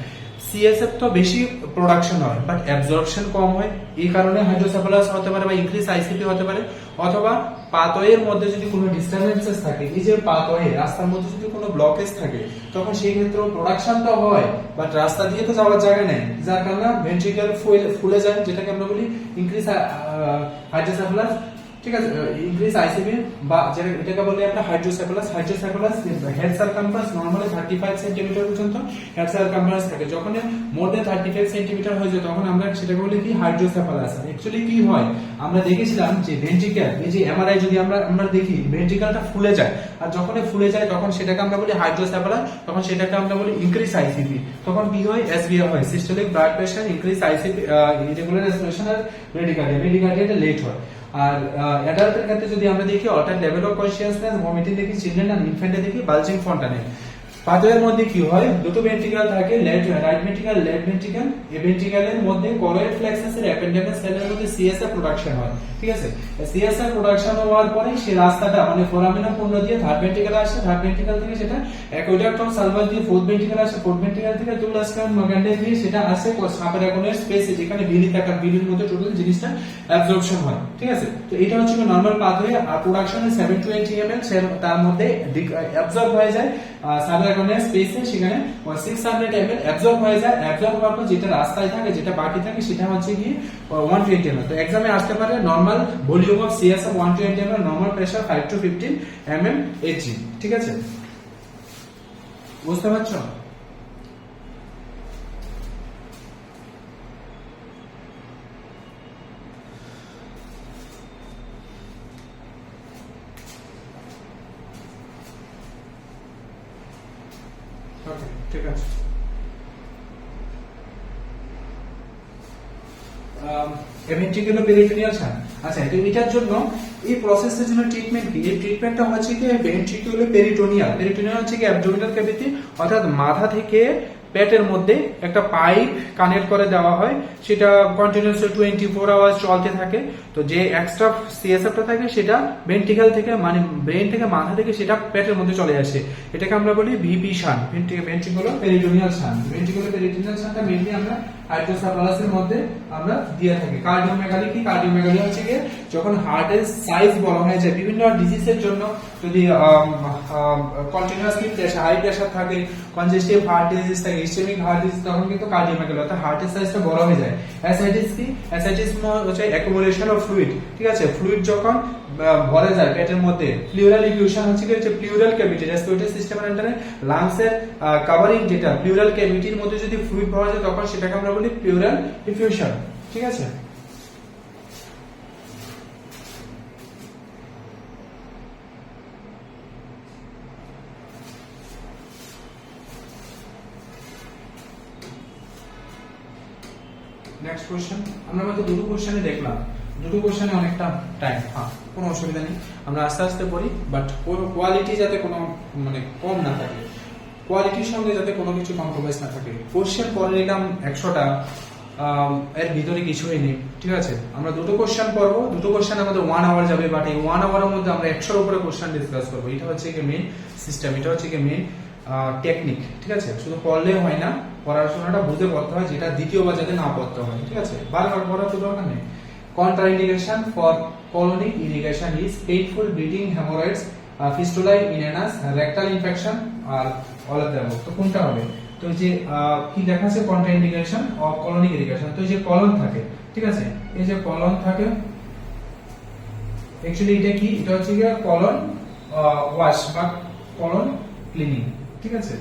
CSF তো বেশি প্রোডাকশন হয় বাট অ্যাবজর্পশন কম হয়, এই কারণে হাইড্রোসেফালাস হতে পারে বা ইনক্রিজ আইসিপি হতে পারে। অথবা পাথওয়ের মধ্যে যদি কোনো ডিস্টারবেন্সেস থাকে, এই যে পাথওয়ে রাস্তার মধ্যে যদি কোনো ব্লকেজ থাকে, তখন সেই ক্ষেত্রে প্রোডাকশন তো হয় বাট রাস্তা দিয়ে তো যাওয়ার জায়গা নেই, যার কারণে ভেন্ট্রিকল ফুলে যায়, যেটাকে আমরা বলি ইনক্রিজ হাইড্রোসেফালাস, ঠিক আছে। ইনক্রিজ আইসিপি বা এটাকে বলি আমরা hydrocephalus. Head circumference normally 35 centimetre পর্যন্ত হেড সারকামফারেন্স থাকে। যখন মোর দ্যান 35 সেন্টিমিটার হয়ে যায় তখন আমরা সেটাকে বলি কি হাইড্রোসেফালাস। অ্যাকচুয়ালি কি হয়, আমরা দেখেছিলাম যে ভেন্ট্রিকল, এই যে এমআরআই যদি আমরা দেখি ভেন্ট্রিকলটা ফুলে যায়, আর যখন ফুলে যায় তখন সেটাকে আমরা বলি হাইড্রোসেফালাস, তখন সেটাকে আমরা বলি ইনক্রিজ আইসিপি। তখন কি হয়, এসবিআই হয়, systolic blood pressure, increase ICP, irregular respiration আর ব্রেডিকার্ডিয়া লেট হয়। আর অ্যাডাল্টের ক্ষেত্রে যদি আমরা দেখি alter level of consciousness, vomiting দেখি চিলড্রেন, আর ইনফ্যান্টে দেখি বালজিং ফন্টানেল। পাথওয়ের মধ্যে কি হয়, দুটো ভেন্ট্রিকল থাকে, রাইট ভেন্ট্রিকল, লেফট ভেন্ট্রিকল। এই ভেন্ট্রিকলের মধ্যে করয়েড প্লেক্সাসের অ্যাপেন্ডিকাস সেলের মধ্যে সিএসএফ প্রোডাকশন হয়, ঠিক আছে। সিএসএফ প্রোডাকশন হওয়ার পরে সেই রাস্তাটা মানে ফোরামিনা পূর্ণ দিয়ে থার্ড ভেন্ট্রিকলে আসে, থার্ড ভেন্ট্রিকল থেকে সেটা অ্যাকুইডাক্ট অফ সালভাস দিয়ে ফোর্থ ভেন্ট্রিকল আসে, ফোর্থ ভেন্ট্রিকল থেকে টুলাস কান মাগান্ডে দিয়ে সেটা আসে সাপের একনের স্পেসে, যেখানে বিলির মধ্যে টোটাল জিনিসটা অ্যাবজর্পশন হয়, ঠিক আছে। তো এটা হচ্ছে নরমাল পাথওয়ে। আর প্রোডাকশনে 7 to 8 ml, তার মধ্যে অ্যাবজর্ব হয়ে যায় সাপের একনের স্পেসে, সেখানে 600 ml অ্যাবজর্ব হয়ে যায়। অ্যাবজর্ব হওয়ার পর যেটা রাস্তায় থাকে, যেটা বাকি থাকে, সেটা হচ্ছে কি 120 ml। তো এক্সামে আসতে পারে normal volume of CSF 120 ml, normal pressure 5 to 15 mm Hg, ঠিক আছে। বুঝতে পারছো? ঠিক আছে। ভেন্ট্রিকুলার পেরিটোনিয়াল শান্ট, আচ্ছা এটার জন্য এই প্রসেসের জন্য ট্রিটমেন্ট কি, এই ট্রিটমেন্টটা হচ্ছে কি ভেন্ট্রিকুলার পেরিটোনিয়াল হচ্ছে কি অ্যাবডোমিনাল ক্যাভিটি, অর্থাৎ মাথা থেকে পেটের মধ্যে একটা পাইপ কানেক্ট করে দেওয়া হয়, সেটা কন্টিনিউয়াসলি 24 আওয়ার্স চলতে থাকে। তো যে এক্সট্রা সিএসএফটা থাকে সেটা ভেন্ট্রিকল থেকে মানে ব্রেন থেকে মাথা থেকে সেটা পেটের মধ্যে চলে আসে, এটাকে আমরা বলি VP shunt, ventricular peritoneal shunt. Ventricular peritoneal শান্টটা মেইনলি আমরা হাইড্রোসেফালাসের মধ্যে আমরা দিয়ে থাকি। কার্ডিওমেগালি কি? কার্ডিওমেগালি হচ্ছে কি যখন হার্টের সাইজ বড় হয়ে যায় বিভিন্ন ডিজিজের জন্য, যদি কন্টিনিউয়াসলি প্রেসার হাই প্রেসার থাকে, কনজেস্টিভ হার্ট ডিজিজ থাকে, ইসচেমিক হার্ট ডিজিজ, তখন কিন্তু কার্ডিওমেগালি অর্থাৎ হার্টের সাইজটা বড় হয়ে যায়। অ্যাসাইটিস কি? অ্যাসাইটিস হচ্ছে অ্যাকুমুলেশন অফ ফ্লুইড, ঠিক আছে? ফ্লুইড যখন ভরে যায় পেটের মধ্যে, প্লিউরাল ইফিউশন হচ্ছে কি হচ্ছে প্লিউরাল ক্যাভিটি, রেসপিরেটরি সিস্টেমের আন্ডারে লাংসের কভারিং যেটা প্লিউরাল ক্যাভিটির মধ্যে যদি ফ্লুইড ভরা যায় তখন সেটাকে আমরা বলি প্লিউরাল ইফিউশন, ঠিক আছে? নেক্সট কোশ্চেন, আমরা মাত্র দুটো কোশ্চেনে দেখলাম, দুটো কোশ্চেনে অনেকটা টাইম, হ্যাঁ কোনো অসুবিধা নেই, আমরা আস্তে আস্তে পড়ি, বাট কোয়ালিটি যাতে কোনো মানে কম না থাকে, কোয়ালিটির সঙ্গে যাতে কোনো কিছু কম্প্রোমাইজ না থাকে। কোশ্চেন পড়ে নিলাম 100টা, এর ভিতরে কিছুই নেই, ঠিক আছে? আমরা দুটো কোশ্চেন পড়বো, দুটো কোশ্চেন আমাদের 1 আওয়ার যাবে, বাট এই 1 আওয়ারের মধ্যে আমরা 100-র উপরে কোশ্চেন ডিসকাস করবো। এটা হচ্ছে কি মেইন সিস্টেম, এটা হচ্ছে কি মেইন টেকনিক, ঠিক আছে? শুধু পড়লে হয় না, পড়াশোনাটা বুঝে পড়তে হয়, যেটা দ্বিতীয়বার যাতে না পড়তে হয়, ঠিক আছে? বারবার পড়ার তো দরকার নেই। Contraindication for colonic irrigation is painful bleeding, hemorrhoids, fistula in anus, rectal infection আর all of them। তো কোনটা হবে? তো যে কি দেখাচ্ছে কন্ট্রাইন্ডিকেশন অফ colonic irrigation, তো এই যে কলন থাকে, ঠিক আছে? এই যে কলন থাকে, অ্যাকচুয়ালি এটা কি? এটা হচ্ছে কি কলন ওয়াশ বা কলন ক্লিনিং, ঠিক আছে?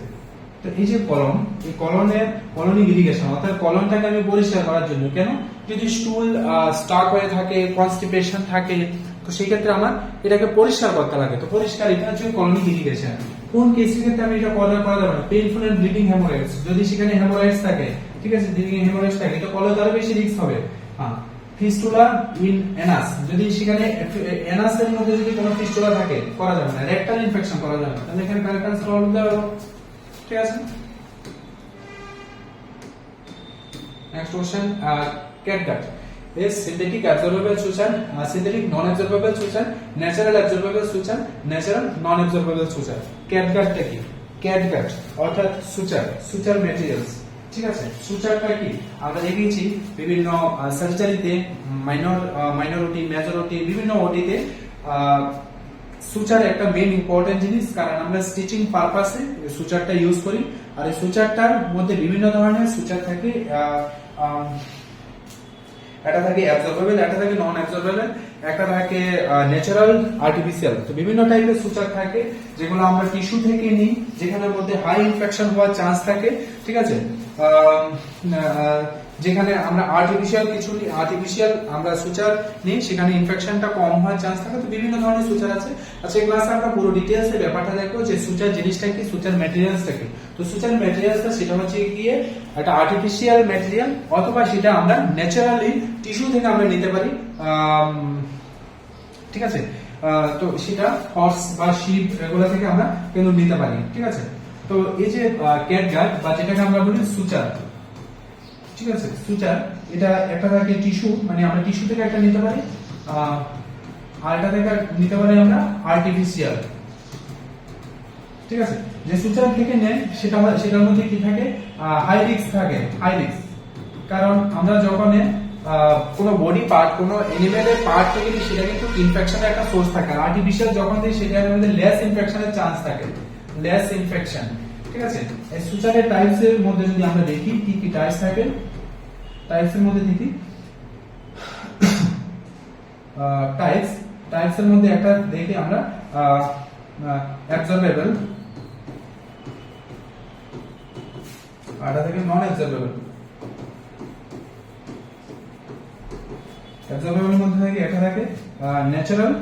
তো এই যে কলন, এই কলনের কলোনিক ইরিগেশন অর্থাৎ কলনটাকে আমি পরিষ্কার করার জন্য, কেন? যদি স্টুল স্টাক হয়ে থাকে, কনস্টিপেশন থাকে, তো সেই ক্ষেত্রে আমার এটাকে পরিষ্কার করতে লাগে। তো পরিষ্কার, এটা হচ্ছে কলোনিক ইরিগেশন। কোন কেসের ক্ষেত্রে আমি এটা করা যাবে না? পেইনফুল এন্ড ব্লিডিং হেমোরয়েডস, যদি সেখানে হেমোরয়েডস থাকে, ঠিক আছে, ব্লিডিং হেমোরয়েডস থাকে, তো কলে তার বেশি রিস্ক হবে। হ্যাঁ, ফিস্টুলা ইন এনাস, যদি সেখানে এনাসের মধ্যে যদি কোনো ফিস্টুলা থাকে করা যাবে না। রেকটাল ইনফেকশন করা যাবে না, তাহলে এখানে কারেক্ট আনসার হবে, ঠিক আছে? Next question, catgut is synthetic absorbable suture, synthetic non absorbable suture, natural absorbable suture, natural non absorbable suture। ক্যাটগাটটা কি? ক্যাটগাট অর্থাৎ সুচার ম্যাটেরিয়ালস, ঠিক আছে? সুচারটা কি আমরা দেখেছি বিভিন্ন সার্জারিতে, মাইনর ওটি, মেজর ওটি, বিভিন্ন ওটিতে সুচার একটা মেইন ইম্পর্টেন্ট জিনিস, কারণ আমরা স্টিচিং পারপাসে সুচারটা ইউজ করি। আর এই সুচারটার মধ্যে বিভিন্ন ধরনের সুচার থাকে, একটা থাকে অ্যাবজর্বেবল, একটা থাকে নন অ্যাবজর্বেবল, একটা থাকে ন্যাচারাল, আর্টিফিশিয়াল। তো বিভিন্ন টাইপের সুচার থাকে যেগুলো আমরা টিস্যু থেকে নিই, যেখানের মধ্যে হাই ইনফেকশন হওয়ার চান্স থাকে, ঠিক আছে? যেখানে আমরা আর্টিফিশিয়াল আমরা সুচার নিই, সেখানে ইনফেকশনটা কম হওয়ার চান্স থাকে। তো বিভিন্ন ধরনের সুচার আছে। আচ্ছা, এই ক্লাসে আমরা পুরো ডিটেইলসে ব্যাপারটা দেখবো যে সুচার জিনিসটা কি, সুচার ম্যাটেরিয়ালসটা কি। তো সুচার ম্যাটেরিয়ালসটা সেটা হচ্ছে গিয়ে একটা আর্টিফিশিয়াল ম্যাটেরিয়াল, অথবা সেটা আমরা ন্যাচারালি টিস্যু থেকে আমরা নিতে পারি, ঠিক আছে? তো সেটা হর্স বা শিপ এগুলো থেকে আমরা কিন্তু নিতে পারি, ঠিক আছে? তো এই যে ক্যাটগাট বা যেটাকে আমরা বলি সুচার, ঠিক আছে? সুচার এটা একটা থাকে টিস্যু, মানে আমরা টিস্যু থেকে একটা নিতে পারি, আর এটা থেকে নিতে পারি আমরা আর্টিফিশিয়াল, ঠিক আছে? যে সুচার থেকে নেয় সেটার মধ্যে কি থাকে? হাই রিস্ক থাকে, হাই রিস্ক। কারণ আমরা যখন কোনো বডি পার্ট, কোনো অ্যানিমেলের পার্ট থেকে নিই, সেটা কিন্তু ইনফেকশনের একটা সোর্স থাকে। আর্টিফিশিয়াল যখন দিই সেটার মধ্যে লেস ইনফেকশনের চান্স থাকে, লেস ইনফেকশন, ঠিক আছে? এই সুচারের টাইপস এর মধ্যে যদি আমরা দেখি কি কি টাইপস থাকে, টাইপস এর মধ্যে দেখি টাইপস এর মধ্যে একটা দেখি আমরা অ্যাবজর্বেবল, আর এটা থেকে নন অ্যাবজর্বেবল। অ্যাবজর্বেবলের মধ্যে থেকে এটা থাকে ন্যাচারাল,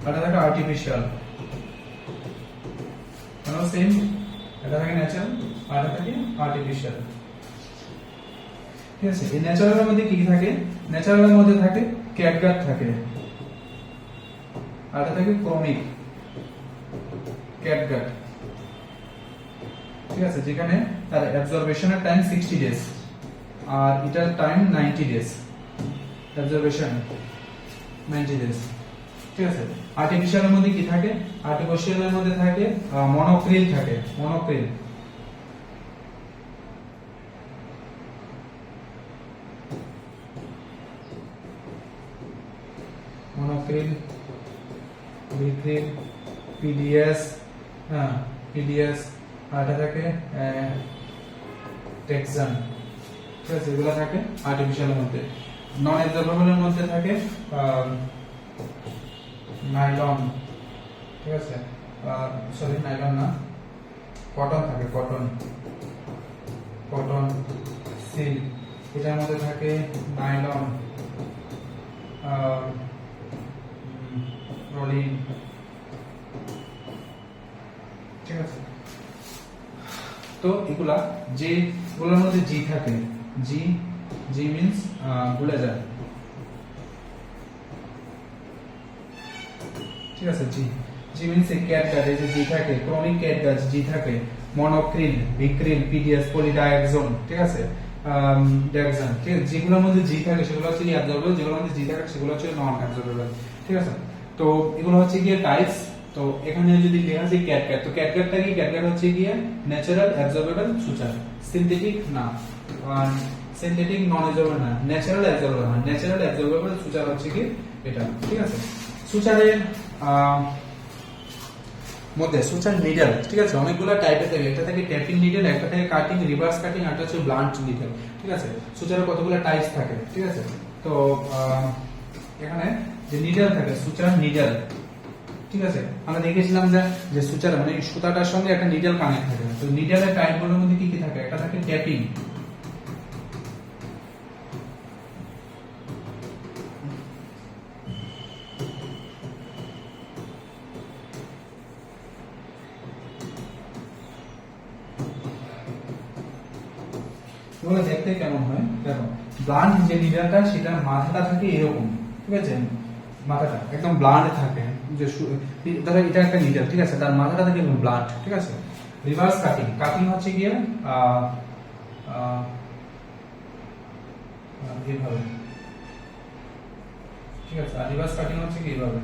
আর এটা থাকে আর্টিফিশিয়াল, মানে সেম, এটা থাকে ন্যাচারাল আর এটা থাকে আর্টিফিশিয়াল, ঠিক আছে? এই ন্যাচারালের মধ্যে কি থাকে? ন্যাচারালের মধ্যে থাকে ক্যাটগাট থাকে, আর এটা থাকে ক্রনিক ক্যাটগাট, ঠিক আছে? যেখানে তার অ্যাবজর্বেশনের টাইম 60 ডেজ আর এটার টাইম 90 ডেজ, অ্যাবজর্বেশন 90 ডেজ, ঠিক আছে? আর্টিফিশিয়ালের মধ্যে কি থাকে? আর্টিফিশিয়ালের মধ্যে থাকে মনোক্রিল থাকে, মনোক্রিল, মনোক্রিল, বিক্রিল, পিডিএস, হ্যাঁ পিডিএস, আর এটা থাকে টেক্সান, ঠিক আছে, এগুলো থাকে আর্টিফিশিয়ালের মধ্যে। নন অ্যাবজর্বেবলের মধ্যে থাকে নাইলন, ঠিক আছে, সরি নাইলন না, কটন থাকে, কটন, কটন, সিল্ক, এটার মধ্যে থাকে নাইলন, রোলিং, ঠিক আছে। তো এগুলা যেগুলোর মধ্যে জি থাকে, জি, জি মিন্স ভুলে যায়, ঠিক আছে, জি, জি মিন্স এই ক্যাটগার্ড, এই যে জি থাকে, ক্রমিক ক্যাটগার্ড জি থাকে, মনোক্রিল, বিক্রিল, পিডিএস, পলিডায়াক্সন, ঠিক আছে, ডায়াক্সন, ঠিক আছে, যেগুলোর মধ্যে জি থাকে সেগুলো হচ্ছে কি অ্যাবজর্বেবল, যেগুলোর মধ্যে জি থাকে সেগুলো হচ্ছে নন অ্যাবজর্বেবল, ঠিক আছে। তো এগুলো হচ্ছে গিয়ে টাইপস। তো এখানে যদি লেখা আছে ক্যাটগার্ড, তো ক্যাটগার্ডটা কি, ক্যাটগার্ড হচ্ছে গিয়ে ন্যাচারাল অ্যাবজর্বেবল সুচার, সিনথেটিক না, সিনথেটিক নন অ্যাবজর্বেবল না, ন্যাচারাল অ্যাবজর্বেবল না, ন্যাচারাল অ্যাবজর্বেবল সুচার হচ্ছে কি এটা, ঠিক আছে। সুচারের মধ্যে সুচার নিডল, ঠিক আছে, অনেকগুলো টাইপের থাকে, একটা থাকে ট্যাপিং নিডল, একটা থাকে কাটিং, রিভার্স কাটিং, একটা হচ্ছে ব্লান্ট নিডল, ঠিক আছে। সুচারের কতগুলো টাইপস থাকে, ঠিক আছে। তো এখানে যে নিডল থাকে, সুচার নিডল, ঠিক আছে, আমরা দেখেছিলাম যে সুচার মানে সুতাটার সঙ্গে একটা নিডল কানেক্ট থাকে। তো নিডলের টাইপগুলোর মধ্যে কি কি থাকে, একটা থাকে ট্যাপিং, এগুলো দেখতে কেমন হয় দেখো, ব্লান্ট যে নিডলটা সেটার মাথাটা থাকে এরকম, ঠিক আছে, মাথাটা একদম ব্লান্ট থাকে, যে ধরো এটা একটা নিডল, ঠিক আছে, তার মাথাটা থাকে একদম ব্লান্ট, ঠিক আছে। রিভার্স কাটিং, কাটিং হচ্ছে গিয়ে এইভাবে, ঠিক আছে, আর রিভার্স কাটিং হচ্ছে কি এইভাবে,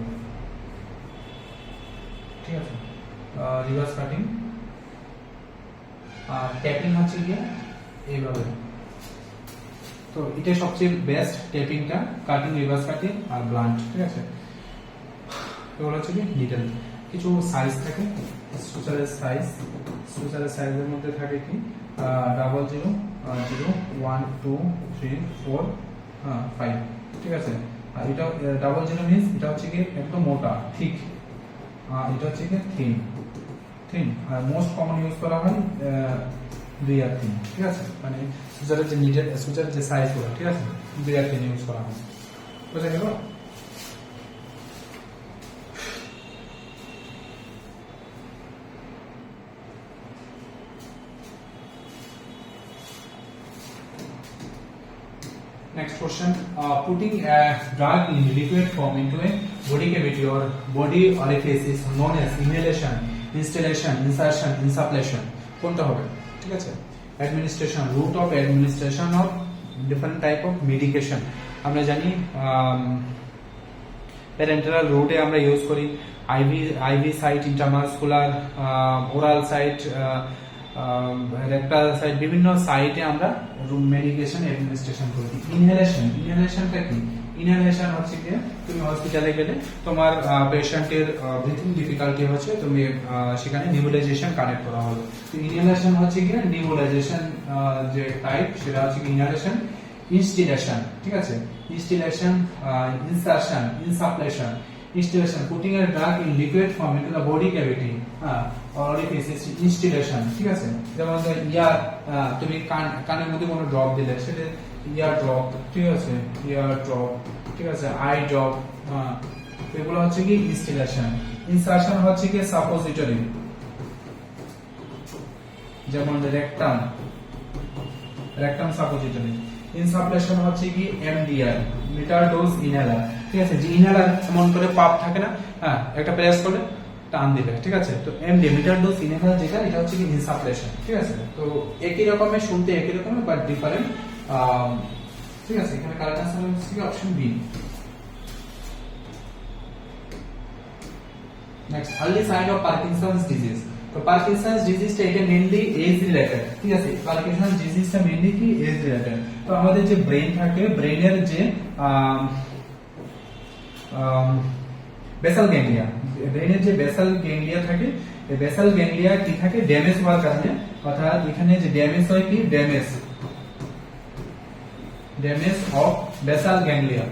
ঠিক আছে, রিভার্স কাটিং। আর ট্যাপিং হচ্ছে গিয়ে এইভাবে। তো এটা সবচেয়ে বেস্ট ট্যাপিংটা, কাটিং, রিভার্স কাটিং আর ব্লান্ট, ঠিক আছে। এগুলো হচ্ছে কি নিডল। কিছু সাইজ থাকে, সুচারের সাইজ, সুচারের সাইজের মধ্যে থাকে কি 0, 0, 1, 2, 3, 4, 5, ঠিক আছে। আর এটা 0, 0 মিন্স এটা হচ্ছে কি একদম মোটা, ঠিক, এটা হচ্ছে কি থিন, থিন। আর মোস্ট কমন ইউজ করা হয় 2 আর 3, ঠিক আছে, মানে সুচারের যে নিডল, সুচারের যে সাইজ গুলো, ঠিক আছে, 2 আর 3 ইউজ করা হয়, বুঝা গেল। Next question, putting a drug in liquid form into a body cavity or body orifice is known as inhalation, instillation, insertion, insufflation. কোনটা হবে, ঠিক আছে। Administration, route of administration of different type of medication, আমরা জানি প্যারেন্টাল রুটে আমরা ইউজ করি IV site, intramuscular, oral site, rectal site, বিভিন্ন সাইটে আমরা মেডিকেশন অ্যাডমিনিস্ট্রেশন করি। ইনহেলেশন, ইনহেলেশনটা কি, ইনহেলেশন হচ্ছে কি তুমি হসপিটালে গেলে তোমার পেশেন্টের ব্রিথিং ডিফিকাল্টি হচ্ছে, তুমি সেখানে নিউবুলাইজেশন কানেক্ট করা হলো। তো ইনহেলেশন হচ্ছে কি নিউবুলাইজেশন যে টাইপ সেটা হচ্ছে কি ইনহেলেশন। ইনস্টিলেশন, ঠিক আছে, instillation, insertion, insufflation. Instillation, putting a drug in liquid form into the body cavity, orifice is instillation, ঠিক আছে। যেমন ইয়ার, তুমি কানের মধ্যে কোনো ড্রপ দিলে সেটা ইয়ার ড্রপ, ঠিক আছে, ইয়ার ড্রপ, ঠিক আছে, আই ড্রপ, এগুলো হচ্ছে কি ইনস্টিলেশন। ইনসারশন হচ্ছে কি সাপোজিটরি, যেমন রেকটাম, রেকটাম সাপোজিটরি। ইনসাপ্লেশন হচ্ছে কি এমডিআর, মিটার ডোজ ইনহেলার, ঠিক আছে, যে ইনহেলার এমন করে পাপ থাকে না, একটা প্রেস করে টান দিবে, ঠিক আছে। তো এমডি মিটার ডোজ ইনহেলার যেটা, এটা হচ্ছে কি ইনসাপ্লেশন, ঠিক আছে। তো একই রকমের, শুনতে একই রকমের বাট ডিফারেন্ট, ঠিক আছে। এখানে কারেক্ট আনসার হচ্ছে কি option B. Next, early sign of Parkinson's disease. তো পার্কিনসন্স ডিজিজটা এটা মেইনলি এজ রিলেটেড, ঠিক আছে। পার্কিনসন্স ডিজিজটা মেইনলি কি এজ রিলেটেড। তো আমাদের যে ব্রেন থাকে, ব্রেনের যে বেসাল গ্যাংলিয়া, ব্রেনের যে বেসাল গ্যাংলিয়া থাকে, এই বেসাল গ্যাংলিয়া কি থাকে ড্যামেজ হওয়ার কারণে, অর্থাৎ এখানে যে ড্যামেজ হয় কি damage of basal ganglia.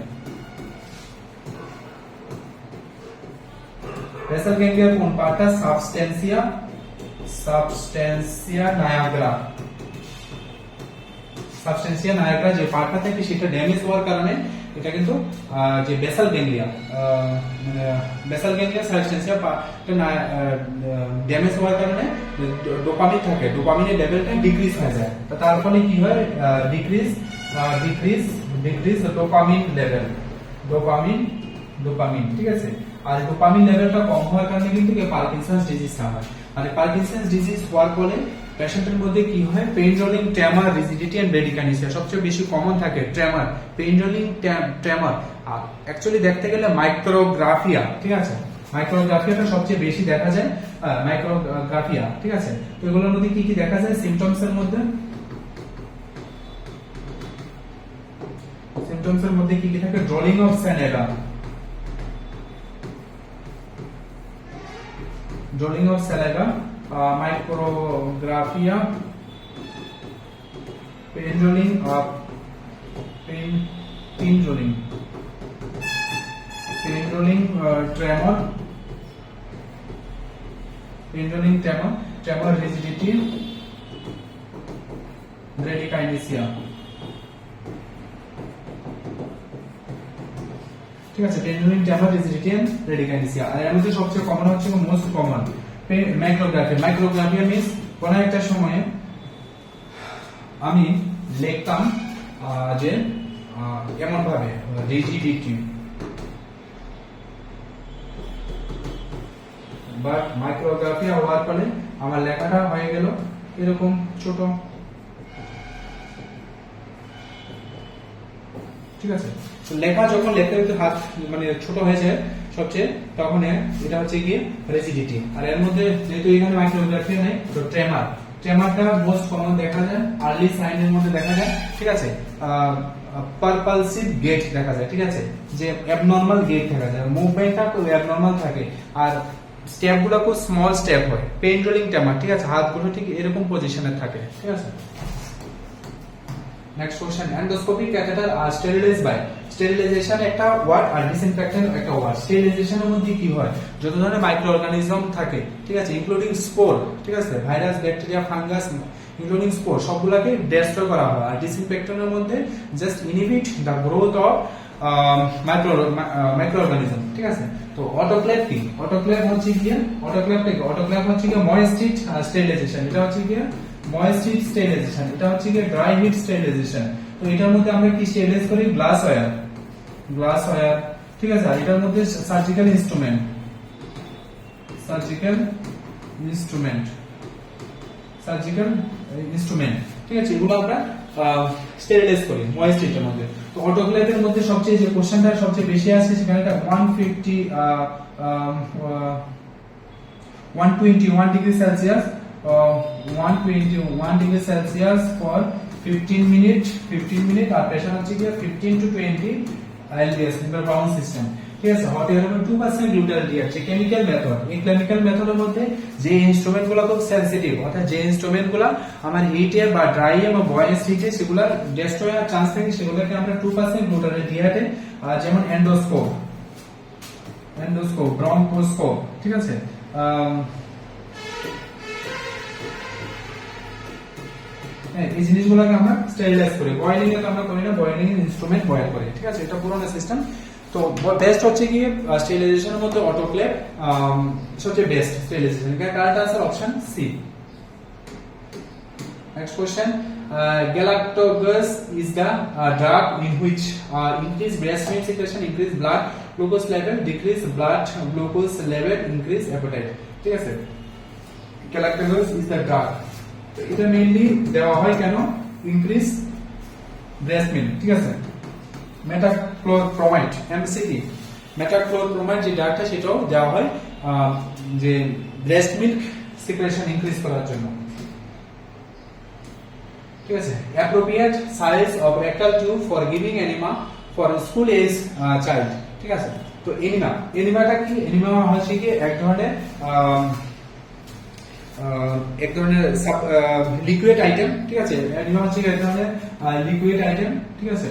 Basal গ্যাংলিয়ার কোন পার্টটা? সাবস্টেন্সিয়া নায়াগ্রা যে পার্টটা থাকে সেটা ড্যামেজ হওয়ার কারণে এটা কিন্তু যে বেসাল গ্যাংলিয়া সাবস্টেন্সিয়া ড্যামেজ হওয়ার কারণে ডোপামিন থাকে, ডোপামিনের লেভেলটা ডিক্রিজ হয়ে যায়। তো তার ফলে কি হয়? ডিক্রিজ ডোপামিন লেভেল, ডোপামিন ঠিক আছে। আর ডোপামিন লেভেলটা কম হওয়ার কারণে কিন্তু পার্কিনসন্স ডিজিজটা হয়। মানে পার্কিনসন্স ডিজিজ হওয়ার ফলে পেশেন্টের মধ্যে কি হয়? পেইন রোলিং, ট্রেমার, রিজিডিটি এন্ড ব্রেডিকাইনেসিয়া সবচেয়ে বেশি কমন থাকে। ট্রেমার, পেইন রোলিং, ট্রেমার। আর অ্যাকচুয়ালি দেখতে গেলে মাইক্রোগ্রাফিয়া, ঠিক আছে, মাইক্রোগ্রাফিয়াটা সবচেয়ে বেশি দেখা যায়। মাইক্রোগ্রাফিয়া ঠিক আছে। তো এগুলোর মধ্যে কি কি দেখা যায়? সিম্পটমসের মধ্যে কি কি থাকে? Drooling of saliva, micrographia, pen rolling, tremor, rigidity, bradykinesia, ঠিক আছে। Pen rolling, tremor, rigidity and bradykinesia. আর এর মধ্যে সবচেয়ে কমন হচ্ছে মোস্ট কমন মাইক্রোগ্রাফিয়া মিন্স কোন একটা সময়ে আমি লিখতাম যে এমন ভাবে রিজিডিটি, বাট মাইক্রোগ্রাফিয়া হওয়ার ফলে আমার লেখাটা হয়ে গেল এরকম ছোট, ঠিক আছে। তো লেখা যখন লিখতে হাত মানে ছোট হয়ে যায় সবচেয়ে, তখন এটা হচ্ছে গিয়ে রিজিডিটি। আর এর মধ্যে যেহেতু এখানে মাইক্রোগ্রাফি নাই, তো ট্রেমারটা মোস্ট কমন দেখা যায়, আর্লি সাইনের মধ্যে দেখা যায়, ঠিক আছে। পারপালসিভ গেট দেখা যায়, ঠিক আছে, যে অ্যাবনরমাল গেট দেখা যায়, মুভমেন্টটা খুব অ্যাবনরমাল থাকে, আর স্টেপ গুলো খুব স্মল স্টেপ হয়। পেইন রোলিং ট্রেমার, ঠিক আছে, হাতগুলো ঠিক এরকম পজিশনে থাকে, ঠিক আছে। Next question, endoscopic catheter are sterilize by, sterilization একটা ওয়ার্ড আর ডিসইনফেকশন একটা ওয়ার্ড। স্টেরিলাইজেশনের মধ্যে কি হয়? যত ধরনের মাইক্রো অর্গানিজম থাকে, ঠিক আছে, ইনক্লুডিং স্পোর, ঠিক আছে, virus, bacteria, fungus, including spore, সবগুলোকে ডেস্ট্রয় করা হয়। আর ডিসইনফেক্টনের মধ্যে just inhibit the growth of micro organism, ঠিক আছে। তো অটোক্লেভ কি? অটোক্লেভ হচ্ছে গিয়ে ময়েস্ট হিট স্টেরিলাইজেশন, এটা হচ্ছে গিয়ে ময়েস্ট হিট স্টেরিলাইজেশন, এটা হচ্ছে গিয়ে ড্রাই হিট স্টেরিলাইজেশন। তো এটার মধ্যে আমরা কি স্টেরিলাইজ করি? গ্লাস ওয়্যার, ঠিক আছে। আর এটার মধ্যে সার্জিক্যাল ইনস্ট্রুমেন্ট, ঠিক আছে, এগুলো আমরা স্টেরিলাইজ করি ময়েস্ট হিটের মধ্যে। তো অটোক্লেভের মধ্যে সবচেয়ে যে কোশ্চেনটা সবচেয়ে বেশি আসে সেখানে 121 degree Celsius 121 degree Celsius for 15 minute, আর প্রেসার হচ্ছে কি 15 to 20 lbs লিটার বাউন্ড সিস্টেম, ঠিক আছে। হট এয়ার হবে 2% গ্লুটালডি আছে। কেমিক্যাল মেথড, এই কেমিক্যাল মেথডের মধ্যে যে ইনস্ট্রুমেন্ট গুলো খুব সেনসিটিভ, অর্থাৎ যে ইনস্ট্রুমেন্ট গুলো আমার হিটে বা ড্রাই বা বয়েন্স হিটে সেগুলো ডেস্ট্রয় হওয়ার চান্স থাকে, সেগুলোকে আমরা 2% গ্লুটালডি আছে, যেমন এন্ডোস্কোপ, ব্রঙ্কোস্কোপ, ঠিক আছে। এই জিনিসগুলোকে আমরা স্টেরিলাইজ করি। বয়েলিং এ তো আমরা করি না, বয়েলিং ইনস্ট্রুমেন্ট বয়েল করি, ঠিক আছে, এটা পুরোনো সিস্টেম। তো বেস্ট হচ্ছে কি স্টেরিলাইজেশনের মধ্যে অটোক্লেভ সবচেয়ে best sterilization. Correct answer option C. Next question, galactose is the drug in which increase breast milk secretion, increase blood glucose level, decrease blood glucose level, increase appetite, ঠিক আছে। galactose is the drug, এটা মেইনলি দেওয়া হয় কেন? ইনক্রিজ ব্রেস্ট মিল্ক, ঠিক আছে। মেটাক্লোপ্রোমাইড, এমসিটি, মেটাক্লোপ্রোমাইড যে ড্রাগটা সেটাও দেওয়া হয় যে ব্রেস্ট মিল্ক সিক্রেশন ইনক্রিজ করার জন্য, ঠিক আছে। Appropriate size of rectal tube for giving enema for school age child, ঠিক আছে। তো তো এনিমাটা কি? এনিমা হচ্ছে কি এক ধরনের লিকুইড আইটেম, ঠিক আছে। এনিমা হচ্ছে এক ধরনের লিকুইড আইটেম, ঠিক আছে।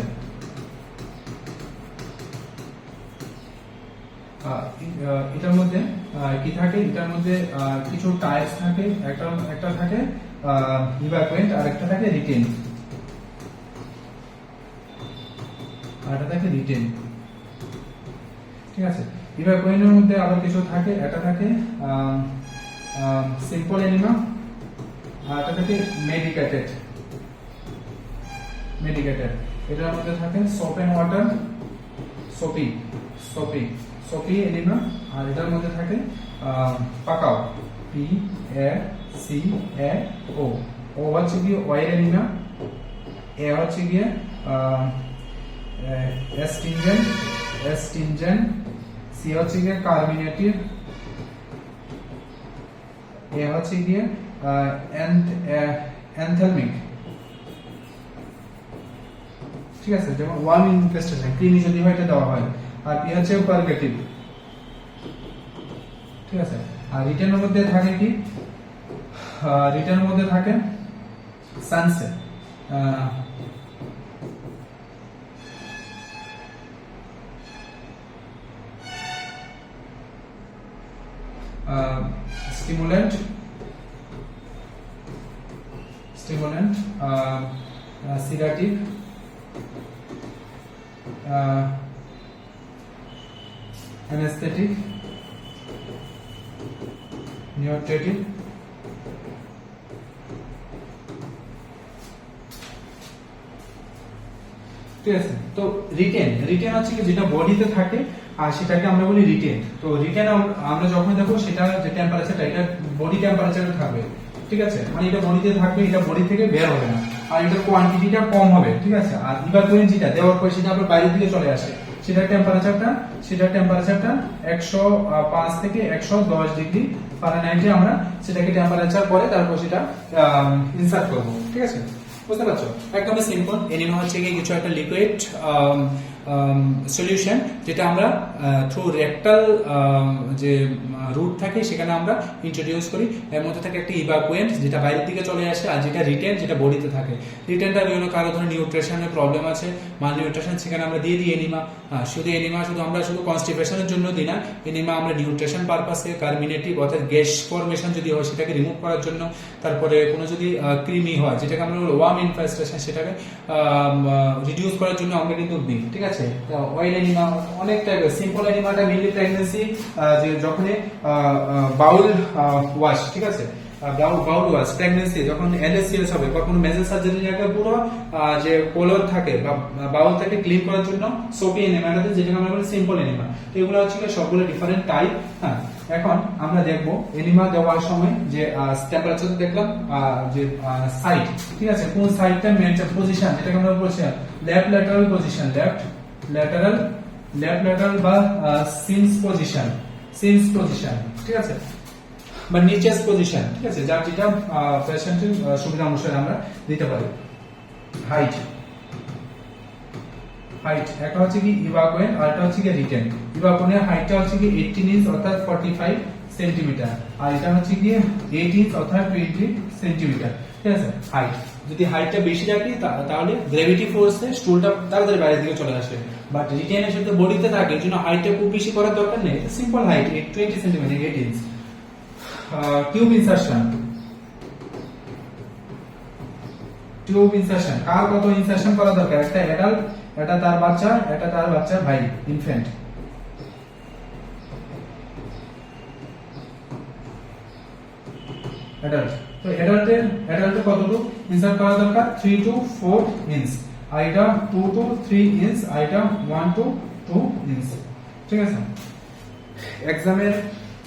এটার মধ্যে কি থাকে? এটার মধ্যে কিছু টাইপস থাকে। একটা থাকে ইভাকুয়েন্ট, আর একটা থাকে রিটেন, আর একটা থাকে রিটেন, ঠিক আছে। ইভাকুয়েন্টের মধ্যে আবার কিছু থাকে। একটা থাকে সিম্পল এনিমা, আর একটা থাকে মেডিকেটেড। এটার মধ্যে থাকে soap and water, soapy enema. আর এটার মধ্যে থাকে পাকাও, PACAO। ও হচ্ছে গিয়ে অয়েল এনিমা, এ হচ্ছে গিয়ে অ্যাস্টিনজেন্ট, সি হচ্ছে গিয়ে কার্মিনেটিভ, এ হচ্ছে গিয়ে অ্যানথেলমিক, ঠিক আছে। যেমন ওয়ার্ম ইনফেস্টেশন, কৃমি যদি হয় এটা দেওয়া হয়। আর পি হচ্ছে পারগেটিভ, ঠিক আছে। আর রিটেনের মধ্যে থাকে কি? রিটেনের মধ্যে থাকে sunset, stimulant, sedative, anesthetic, nutritive, ঠিক আছে। তো রিটেন হচ্ছে কি যেটা বডিতে থাকে, আর সেটাকে আমরা বলি রিটেন। তো রিটেন আমরা যখন দেখো সেটা যে টেম্পারেচারটা, এটা বডি টেম্পারেচারে থাকবে, ঠিক আছে। মানে এটা বডিতে থাকবে, এটা বডি থেকে বের হবে না, আর এটার কোয়ান্টিটিটা কম হবে, ঠিক আছে। আর ইভাকুয়েন্ট যেটা দেওয়ার পর সেটা আবার বাইরের দিকে চলে আসে, সেটার টেম্পারেচারটা 105 থেকে 110 ডিগ্রি ফারেনহাইটে আমরা সেটাকে টেম্পারেচার করে তারপর সেটা ইনসার্ট করব, ঠিক আছে। বুঝতে পারছো? একদম সিম্পল। এনিমা হচ্ছে কি কিছু একটা লিকুইড সলিউশন যেটা আমরা থ্রু রেকটাল যে রুট থাকে সেখানে আমরা ইন্ট্রোডিউস করি। এর মধ্যে থাকে একটা ইভাকুয়েন্ট যেটা বাইরের দিকে চলে আসে, আর যেটা রিটেন যেটা বডিতে থাকে। রিটেনটা বিভিন্ন কারো ধরনের নিউট্রিশনের প্রবলেম আছে, মাল নিউট্রিশন, সেখানে আমরা দিয়ে দিই এনিমা। শুধু আমরা কনস্টিপেশনের জন্য দিই না, এনিমা আমরা নিউট্রিশন পারপাসে, কার্মিনেটিভ অর্থাৎ গ্যাস ফরমেশন যদি হয় সেটাকে রিমুভ করার জন্য, তারপরে কোনো যদি কৃমি হয় যেটাকে আমরা ওয়ার্ম ইনফেস্টেশন সেটাকে রিডিউস করার জন্য আমরা কিন্তু দিই, ঠিক আছে। অয়েল এনিমা অনেক টাইপের। সিম্পল এনিমাটা মেইনলি প্রেগন্যান্সি, যে যখন বাউল ওয়াশ, ঠিক আছে, বাউল ওয়াশ প্রেগন্যান্সি যখন LSCS হবে, কখনো মেজর সার্জারি জায়গায় পুরো যে কোলন থাকে বা বাউল থাকে ক্লিন করার জন্য সোপি এনিমা, যেটাকে আমরা বলি সিম্পল এনিমা। তো এগুলো হচ্ছে সবগুলো ডিফারেন্ট টাইপ। হ্যাঁ, এখন আমরা দেখবো এনিমা দেওয়ার সময় যে টেম্পারেচার দেখলাম, যে সাইড, ঠিক আছে, কোন সাইডটা মেনটেন পজিশন, যেটাকে আমরা বলছি left lateral position, left lateral বা সিন্স পজিশন, ঠিক আছে, বা নিচেস পজিশন, ঠিক আছে, যার যেটা পেশেন্টের সুবিধা অনুসারে আমরা দিতে পারি। হাইট একটা হচ্ছে কি ইভাকুয়েন্ট, আর একটা হচ্ছে কি রিটেন। ইভাকুয়েন্টের হাইটটা হচ্ছে কি 18 ইঞ্চ অর্থাৎ 45 সেন্টিমিটার, আর এটা হচ্ছে কি 8 ইঞ্চ অর্থাৎ 20 সেন্টিমিটার, ঠিক আছে। হাইট যদি হাইটটা বেশি রাখি তাহলে গ্র্যাভিটি ফোর্সে স্টুলটা তাড়াতাড়ি বাইরের দিকে চলে আসে, বাট রিটেনের সাথে বডিতে থাকে, এর জন্য হাইটটা খুব বেশি করার দরকার নেই, simple height 20 centimetre, 8 inch. Tube insertion, কার কত ইনসারশন করা দরকার? একটা অ্যাডাল্ট, এটা তার বাচ্চা ভাই, ইনফ্যান্ট। অ্যাডাল্ট, তো অ্যাডাল্টে কতটুকু ইনসার্ট করা দরকার? 3 to 4 ইঞ্চ, আর এটা 2 to 3 ইঞ্চ, আর এটা 1 to 2 ইঞ্চ, ঠিক আছে। এক্সামের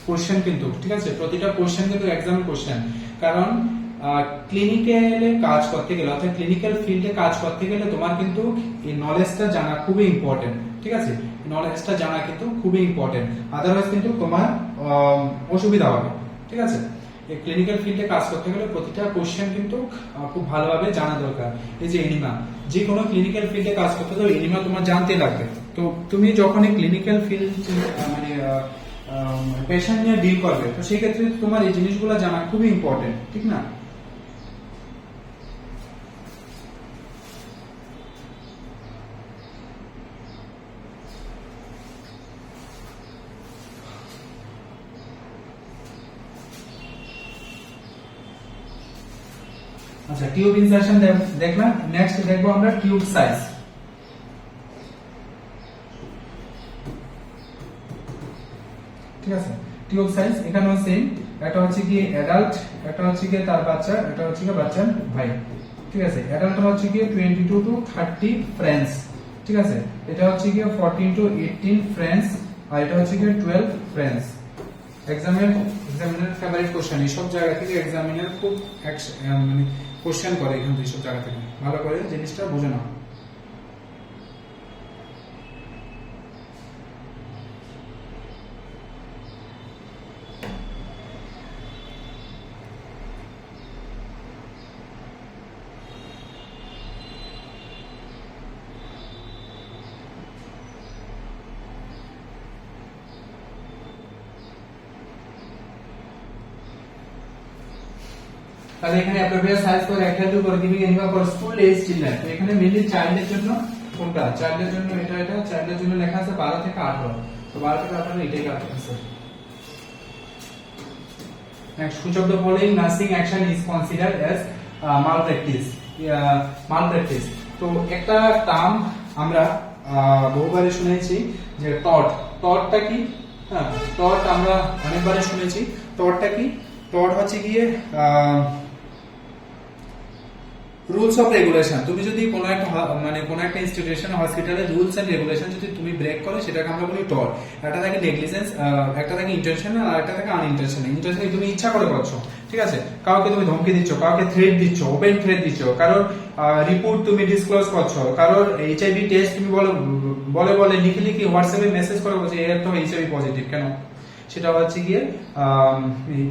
কোশ্চেন কিন্তু, ঠিক আছে, প্রতিটা কোশ্চেন কিন্তু এক্সামের কোশ্চেন, কারণ ক্লিনিক্যালে কাজ করতে গেলে অর্থাৎ ক্লিনিক্যাল ফিল্ডে কাজ করতে গেলে তোমার কিন্তু এই নলেজটা জানা খুবই ইম্পর্টেন্ট, ঠিক আছে। নলেজটা জানা কিন্তু খুবই ইম্পর্টেন্ট, আদারওয়াইজ কিন্তু তোমার অসুবিধা হবে, ঠিক আছে। এই ক্লিনিক্যাল ফিল্ডে কাজ করতে গেলে প্রতিটা কোশ্চেন কিন্তু খুব ভালোভাবে জানা দরকার। এই যে এনিমা, যে কোনো ক্লিনিক্যাল ফিল্ডে কাজ করতে গেলে এনিমা তোমার জানতে লাগবে, তো তুমি যখনই ক্লিনিক্যাল ফিল্ড মানে পেশেন্ট নিয়ে ডিল করবে, তো সেই ক্ষেত্রে তোমার এই জিনিসগুলো জানা খুবই ইম্পর্টেন্ট, ঠিক না? আচ্ছা, টিউব ইনসারশন দেখলাম। নেক্সট দেখবো আমরা টিউব সাইজ। ঠিক আছে, টিউব সাইজ এখানেও সেম। এটা হচ্ছে কি অ্যাডাল্ট, এটা হচ্ছে কি তার বাচ্চা, এটা হচ্ছে কি বাচ্চার ভাই। ঠিক আছে, অ্যাডাল্ট হচ্ছে কি 22 to 30 ফ্রেন্স। ঠিক আছে, এটা হচ্ছে কি 14 to 18 ফ্রেন্স, আর এটা হচ্ছে কি 12 ফ্রেন্স। এক্সামিনার ফেভারিট কোশ্চেন, এই সব জায়গা থেকে এক্সামিনার খুব মানে কোশ্চেন করে এখান থেকে, সব জায়গা থেকে। ভালো করে জিনিসটা বুঝে নাও। তাহলে এখানে অ্যাপ্রোপ্রিয়েট সাইজ ফর রেক্টাঙ্গুলার করে দিবি enema for school age children. তো এখানে মেইনলি চাইল্ডের জন্য কোনটা? চাইল্ডের জন্য এটা চাইল্ডের জন্য লেখা আছে 12 থেকে 18। তো 12 থেকে 18 এটাই correct answer. Next, which of the following nursing action is considered as malpractice? malpractice তো একটা টার্ম আমরা বহুবারই শুনেছি যে টর্টটা কি? হ্যাঁ, টর্ট আমরা অনেকবারই শুনেছি। টর্টটা কি? টর্ট হচ্ছে গিয়ে রুলস অফ রেগুলেশন। তুমি যদি কোনো একটা ইনস্টিটিউশন হসপিটালে রুলস এন্ড রেগুলেশন যদি তুমি ব্রেক করো, সেটাকে আমরা বলি টর্ট। একটা থাকে নেগলিজেন্স, একটা থাকে ইন্টেনশনাল, আর একটা থাকে আনইন্টেনশনাল। ইন্টেনশনাল তুমি ইচ্ছা করে করছো, ঠিক আছে, কাউকে তুমি ধমকি দিচ্ছ, কাউকে থ্রেট দিচ্ছ, ওপেন থ্রেট দিচ্ছ, কারোর রিপোর্ট তুমি ডিসক্লোজ করছো, কারোর এইচআইভি টেস্ট তুমি বলে লিখে হোয়াটসঅ্যাপে মেসেজ করে বলছো এর তো এইচআইভি পজিটিভ কেন। সেটা হচ্ছে গিয়ে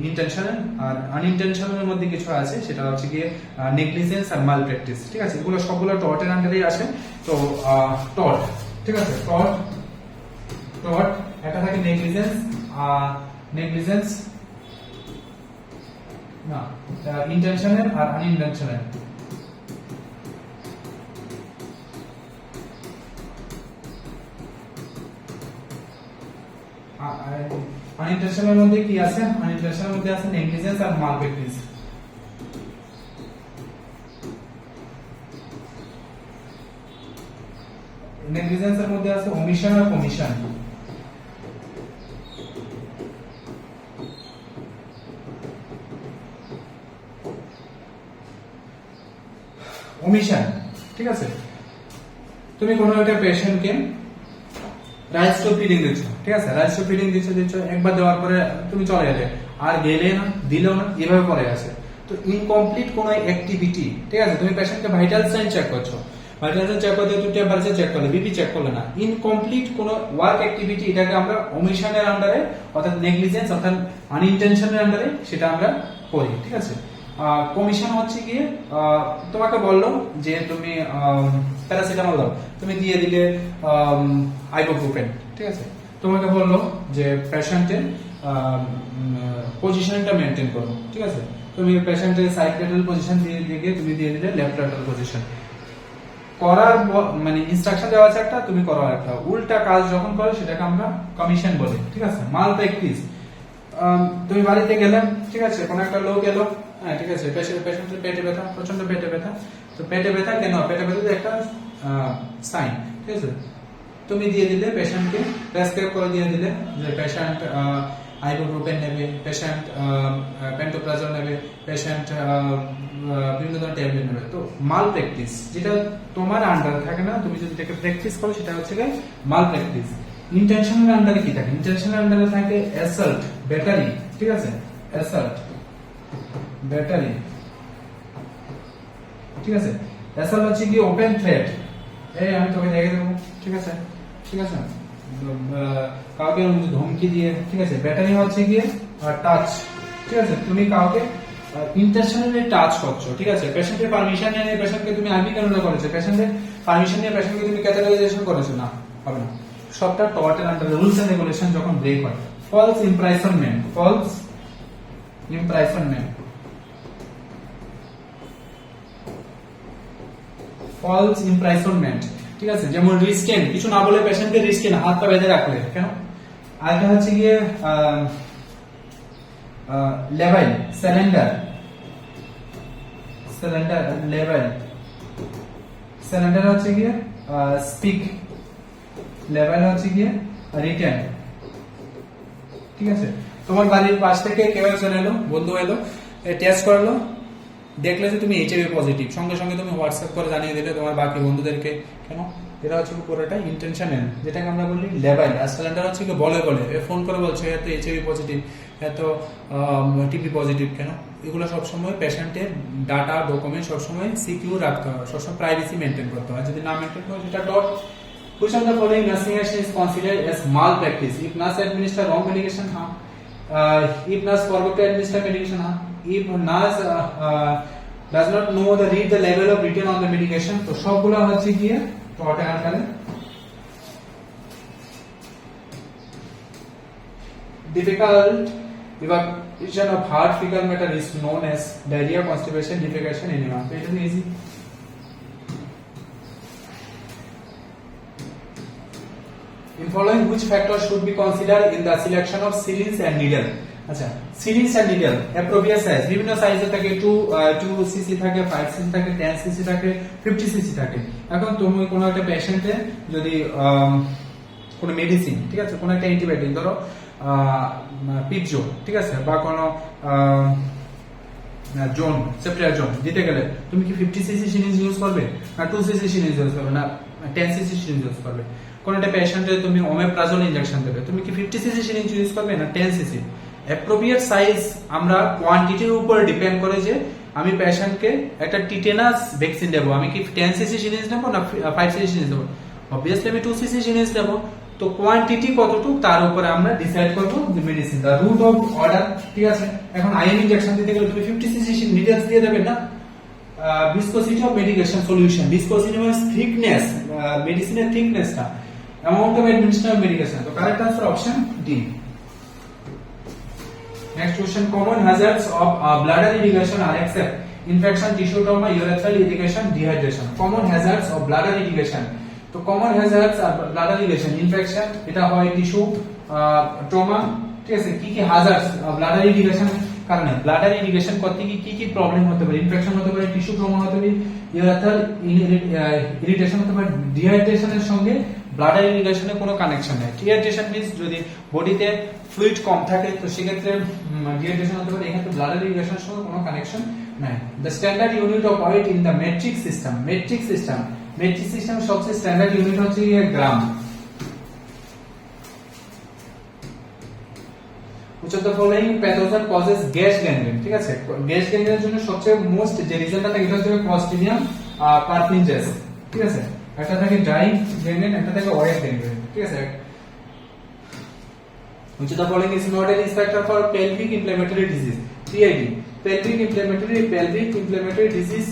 ইন্টেনশনাল। আর আনইন্টেনশনাল এর মধ্যে কিছু আছে, সেটা হচ্ছে গিয়ে নেগলিজেন্স আর মালপ্র্যাকটিস। ঠিক আছে, এগুলো সবগুলো টর্টের আন্ডারেই আসে। তো টর্ট, ঠিক আছে, টর্ট একটা থাকে নেগলিজেন্স না, ইন্টেনশনাল আর আনইন্টেনশনাল। আনইন্টেনশনাল মধ্যে কি আছে? আনইন্টেনশনাল মধ্যে আছে নেগলিজেন্স আর মালপ্র্যাকটিস। নেগলিজেন্স এর মধ্যে আছে ওমিশন আর কমিশন। ওমিশন, ঠিক আছে, তুমি কোনো একটা পেশেন্টকে রাইস্টো ফিডিং দিচ্ছ, ঠিক আছে, রাইস্টো ফিডিং দিচ্ছ, একবার দেওয়ার পরে তুমি চলে গেলে, আর গেলে না, দিলেও না, এভাবে পরে আছে। তো ইনকমপ্লিট কোনো অ্যাক্টিভিটি, ঠিক আছে, তুমি পেশেন্টকে ভাইটাল সাইন চেক করছো, ভাইটাল সাইন চেক করতে তুমি টেম্পারেচার চেক করলে, বিপি চেক করলে না, ইনকমপ্লিট কোনো ওয়ার্ক অ্যাক্টিভিটি, এটাকে আমরা ওমিশনের আন্ডারে অর্থাৎ নেগলিজেন্স অর্থাৎ আনইন্টেনশনাল আন্ডারে সেটা আমরা করি, ঠিক আছে। কমিশন হচ্ছে গিয়ে তোমাকে বললো যে তুমি প্যারাসিটামল দাও, তুমি দিয়ে দিলে আইবুপ্রোফেন, ঠিক আছে, তোমাকে বললো যে পেশেন্টের পজিশনটা মেনটেন করো, ঠিক আছে, তুমি পেশেন্টের সাইড পজিশন দিয়ে তুমি দিয়ে দিলে লেফট পজিশন। করার মানে ইনস্ট্রাকশন দেওয়া আছে একটা, তুমি করো একটা, উল্টা কাজ যখন করো সেটাকে আমরা কমিশন বলি, ঠিক আছে। মাল প্র্যাকটিস, তুমি বাড়িতে গেলে, ঠিক আছে, কোনো একটা লোক এলো, হ্যাঁ, ঠিক আছে, পেশেন্টের পেটে ব্যথা, প্রচন্ড পেটে ব্যথা। তো পেটে ব্যথা কেন? পেটে ব্যথা একটা সাইন, ঠিক আছে, তুমি দিয়ে দিলে পেশেন্টকে প্রেসক্রাইব করে দিয়ে দিলে যে পেশেন্ট আইবুপ্রোফেন নেবে, পেশেন্ট পেন্টোপ্রাজল নেবে, পেশেন্ট বিভিন্ন ধরনের ট্যাবলেট নেবে। তো মাল প্র্যাকটিস যেটা তোমার আন্ডারে থাকে না, তুমি যদি এটাকে প্র্যাকটিস করো সেটা হচ্ছে মাল প্র্যাকটিস। ইন্টেনশনাল আন্ডারে কি থাকে? ইন্টেনশনাল আন্ডারে থাকে অ্যাসল্ট, ব্যাটারি, ঠিক আছে, অ্যাসল্ট, ব্যাটারি, ঠিক আছে। অ্যাসল্ট হচ্ছে কি ওপেন থ্রেট, এই আমি তোকে দেখে দেবো, ঠিক আছে, ঠিক আছে, কাউকে ধমকি দিয়ে, ঠিক আছে। ব্যাটারি হচ্ছে গিয়ে টাচ, ঠিক আছে, তুমি কাউকে ইন্টেনশনালি টাচ করছো, ঠিক আছে, পেশেন্টের পারমিশন নিয়ে পেশেন্টকে তুমি আইবি কেন করেছো, পেশেন্টের পারমিশন নিয়ে পেশেন্টকে তুমি ক্যাটাগরাইজেশন করেছো না, হবে না, সবটা টর্টের আন্ডার রুলস এন্ড রেগুলেশন যখন ব্রেক হয়। ফলস ইমপ্রেশনমেন্ট, ফলস ইমপ্রেশনমেন্ট, ফলস ইমপ্রেশনমেন্ট, ঠিক আছে, যেমন রিস্টেন, কিছু না বলে পেশেন্টকে রিস্টেন, হাত পা বেঁধে রাখলে কেন। আরেকটা হচ্ছে গিয়ে level, surrender, surrender level, surrender হচ্ছে গিয়ে স্পিক, লেভেল হচ্ছে গিয়ে রিটেন, ঠিক আছে। তোমার বাড়ির পাশ থেকে কেউ একজন এলো, বন্ধু এলো, টেস্ট করলো, দেখলে যে তুমি এইচআইভি পজিটিভ, সঙ্গে সঙ্গে তুমি হোয়াটসঅ্যাপ করে জানিয়ে দিলে তোমার বাকি বন্ধুদেরকে, কেন, এটা হচ্ছে পুরোটা ইন্টেনশনাল, যেটাকে আমরা বলি লেভেল। আর স্যালেন্ডার হচ্ছে কি বলে বলে ফোন করে বলছে এত এইচআইভি পজিটিভ, এত টিবি পজিটিভ, কেন, এগুলো সবসময় পেশেন্টের ডাটা ডকুমেন্ট সবসময় সিকিউর রাখতে হবে, সবসময় প্রাইভেসি মেনটেন করতে হয়, যদি না মেনটেন করে সেটা dot. Which of the following nursing action is considered as malpractice? If nurse administer wrong medication, if nurse forgot to administer medication, if nurse does not know the read the level of written on the medication, তো সবগুলো হচ্ছে গিয়ে টর্টে আনকালে। Difficult evacuation of hard fecal matter is known as diarrhea, constipation, defecation, enema. So it is easy. In following which factors should be considered in the selection of syringe and needle? আচ্ছা, syringe and needle appropriate size, বিভিন্ন সাইজে থাকে, 2 সিসি থাকে, 5 সিসি থাকে, 10 সিসি থাকে, 50 সিসি থাকে। এখন তুমি কোনো একটা পেশেন্টে যদি কোনো মেডিসিন, ঠিক আছে, কোনো একটা অ্যান্টিবায়োটিক, ধরো পিপজো, ঠিক আছে, বা কোনো জোন, সেপ্রিয়া জোন দিতে গেলে তুমি কি 50 সিসি সিরিঞ্জ ইউজ করবে, না 2 সিসি সিরিঞ্জ ইউজ করবে, না 10 সিসি সিরিঞ্জ ইউজ করবে? কোন একটা পেশেন্টে তুমি ওমেপ্রাজোল ইনজেকশন দেবে, তুমি কি 50 সিসি সিরিঞ্জ ইউজ করবে, না 10 সিসি? অ্যাপ্রোপ্রিয়েট সাইজ আমরা কোয়ান্টিটির উপর ডিপেন্ড করে যে আমি পেশেন্টকে একটা টিটেনাস ভ্যাকসিন দেবো, আমি কি 10 সিসি সিরিঞ্জ নেব না 5 সিসি সিরিঞ্জ নেব? অবভিয়াসলি আমি 2 সিসি সিরিঞ্জ নেব। তো কোয়ান্টিটি কতটুকু তার উপরে আমরা ডিসাইড করব যে medicine, the route of order, ঠিক আছে। এখন আইএন ইনজেকশন দিতে গেলে তুমি 50 সিসি নিডলস দিয়ে দেবে না। viscosity of medication solution, viscosity means thickness, medicine thickness টা, amount of administered medication. So correct answer option D. Next question, common hazards of bladder irrigation are except infection, tissue trauma, urethral irrigation, dehydration. Common hazards of bladder irrigation. তো common hazards are bladder irrigation, infection, এটা হয় টিস্যু ট্রমা, ঠিক আছে। কি কি হাজার্ডস ব্লাডার ইরিগেশন কারণে, ব্লাডার ইরিগেশন করতে কি কি প্রবলেম হতে পারে, ইনফেকশন হতে পারে, টিস্যু ট্রমা হতে পারে, ইউরেথ্রাল ইরিটেশন হতে পারে। ডিহাইড্রেশনের সঙ্গে ব্লাডার ইরিগেশনের কোনো কানেকশন নেই। ডিহাইড্রেশন মিন্স যদি বডিতে ফ্লুইড কম থাকে তো সেক্ষেত্রে ডিহাইড্রেশন হতে পারে, এক্ষেত্রে ব্লাডার ইরিগেশনের সঙ্গে কোনো কানেকশন নাই। The standard unit of weight in the metric system, metric system, metric system সবচেয়ে স্ট্যান্ডার্ড ইউনিট হচ্ছে gram. Which of the following pathogen causes gas gangrene? ঠিক আছে, গ্যাস গ্যাংগ্রেনের জন্য সবচেয়ে মোস্ট যে রিজনটা থাকে এটা হচ্ছে Clostridium perfringens, ঠিক আছে। একটা থাকে ড্রাই গ্যাংগ্রেন, একটা থাকে ওয়েট গ্যাংগ্রেন, ঠিক আছে। Which of the following is not a risk factor for pelvic inflammatory disease? PID, pelvic inflammatory disease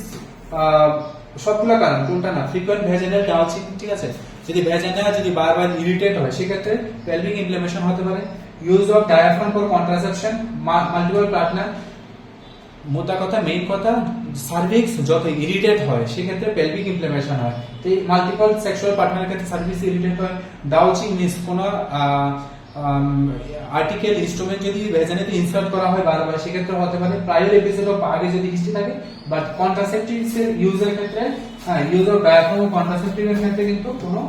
সবগুলা কারণ কোনটা না, ফ্রিকোয়েন্ট ভ্যাজিনাল ডাউচিং, ঠিক আছে। যদি ভ্যাজিনা যদি বারবার ইরিটেট হয় সেক্ষেত্রে পেলভিক ইনফ্লামেশন হতে পারে। Use of diaphragm for contraception, multiple partner, মোটা কথা মেইন কথা সার্ভিক্স যত ইরিটেট হয় সেক্ষেত্রে পেলভিক ইনফ্লামেশন হয়। তো এই মাল্টিপল সেক্সুয়াল পার্টনারের ক্ষেত্রে সার্ভিক্স ইরিটেট হয়। ডাউচিং মিন্স কোন আর্টিকেল ইনস্ট্রুমেন্ট যদি ভ্যাজিনাতে ইনসার্ট করা হয় বারবার সেক্ষেত্রে হতে পারে। প্রায়র এপিসোড অফ আগে যদি হিস্ট্রি থাকে, বাট কন্ট্রাসেপটিভস এর ইউজের ক্ষেত্রে ইউজ অফ ডায়াফ্রাম ও কন্ট্রাসেপটিভ এর ক্ষেত্রে কিন্তু কোনো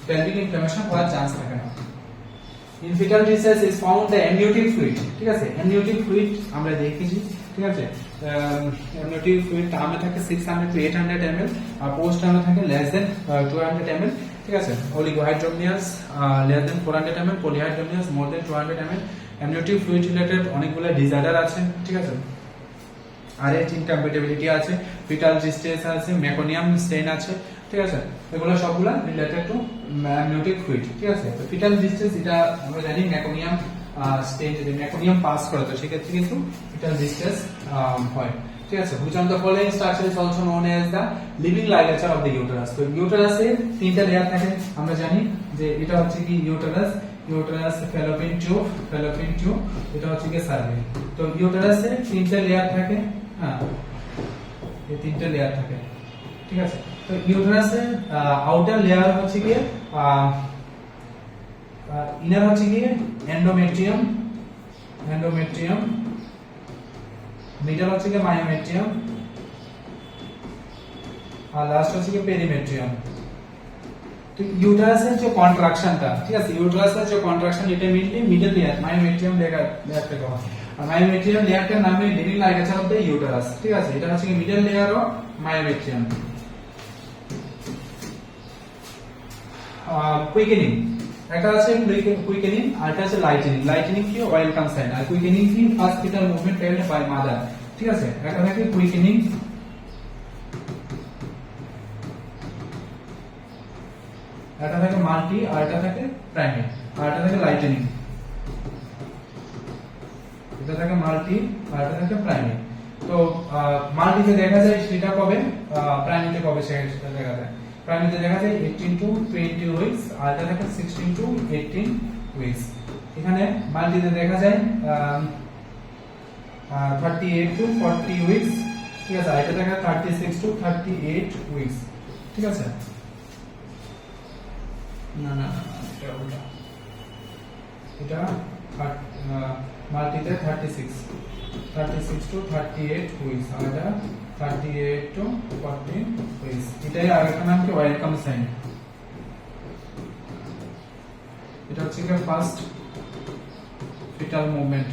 পেলভিক ইনফ্লামেশন হওয়ার চান্স থাকে না। In fetal distress is found the amniotic fluid, ঠিক আছে। amniotic fluid আমরা দেখেছি, ঠিক আছে। amniotic fluid টার্মে থাকে 600 to 800 ml, আর পোস্ট টার্মে থাকে less than 200 ml, ঠিক আছে। oligohydramnios less than 400 ml, polyhydramnios more than 200 ml। amniotic fluid related অনেকগুলো ডিসঅর্ডার আছে, ঠিক আছে। আর এর ইনকম্প্যাটিবিলিটি আছে, fetal distress আছে, মেকোনিয়াম স্টেইন আছে, ঠিক আছে। এগুলো সবগুলা রিলেটেড টু amniotic fluid, ঠিক আছে। তো fetal distress এটা আমরা জানি মেকোনিয়াম স্টেইন, যদি মেকোনিয়াম পাস করে তো সেক্ষেত্রে কিন্তু fetal distress হয়, ঠিক ঠিক আছে, which of the following structure is also known as the living ligature of the uterus? তো ইউটেরাসে তিনটা লেয়ার থাকে, আমরা জানি যে এটা হচ্ছে কি ইউটেরাস, ফ্যালোপিয়ান টিউব, এটা হচ্ছে কি সার্ভিক্স। তো ইউটেরাসে তিনটা লেয়ার থাকে, হ্যাঁ এই তিনটা লেয়ার থাকে, ঠিক আছে। তো ইউটেরাসে আউটার লেয়ার হচ্ছে কি ইনার হচ্ছে কি এন্ডোমেট্রিয়াম, মিডল হচ্ছে কি মায়োমেট্রিয়াম, আর লাস্ট হচ্ছে কি পেরিমেট্রিয়াম। তো ইউটেরাসের যে কন্ট্রাকশনটা, ঠিক আছে, ইউটেরাসের যে কন্ট্রাকশন এটা মেইনলি মিডল লেয়ার মায়োমেট্রিয়াম লেয়ারটা করা হয়। আর মায়োমেট্রিয়াম লেয়ারটার নাম লিভিং লাইগাচার অফ দ্য ইউটেরাস, ঠিক আছে, এটা হচ্ছে কি মিডল লেয়ার অফ মায়োমেট্রিয়াম। কুইকেনিং একটা আছে, কুইকেনিং আর একটা আছে লাইটেনিং কি ওয়েলকাম সাইন, আর কুইকেনিং কি first fetal movement held by mother, ঠিক আছে। একটা থাকে কুইকেনিং, একটা থাকে মাল্টি, আর একটা থাকে প্রাইমেট, আর একটা থাকে লাইটেনিং। এটা থাকে মাল্টি আর এটা থাকে প্রাইমেট। তো মাল্টিতে দেখা যায় সেটা কবে, প্রাইমেটে কবে সেটা দেখা যায়। প্রাইমেটে দেখা যায় 18 to 20 উইকস, আর এটা থাকে 16 to 18 উইকস। এখানে মাল্টিতে দেখা যায় 38 to 40 উইকস, ঠিক আছে, আর এটা থাকে 36 to 38 উইকস, ঠিক আছে। না এটা মাল্টিতে 36 to 38 উইকস, আর এটা 38 to 40 উইকস। এটাই আরেকটা নাম কি ওয়েলকাম সাইন। এটা হচ্ছে কি ফার্স্ট ফিটাল মুভমেন্ট,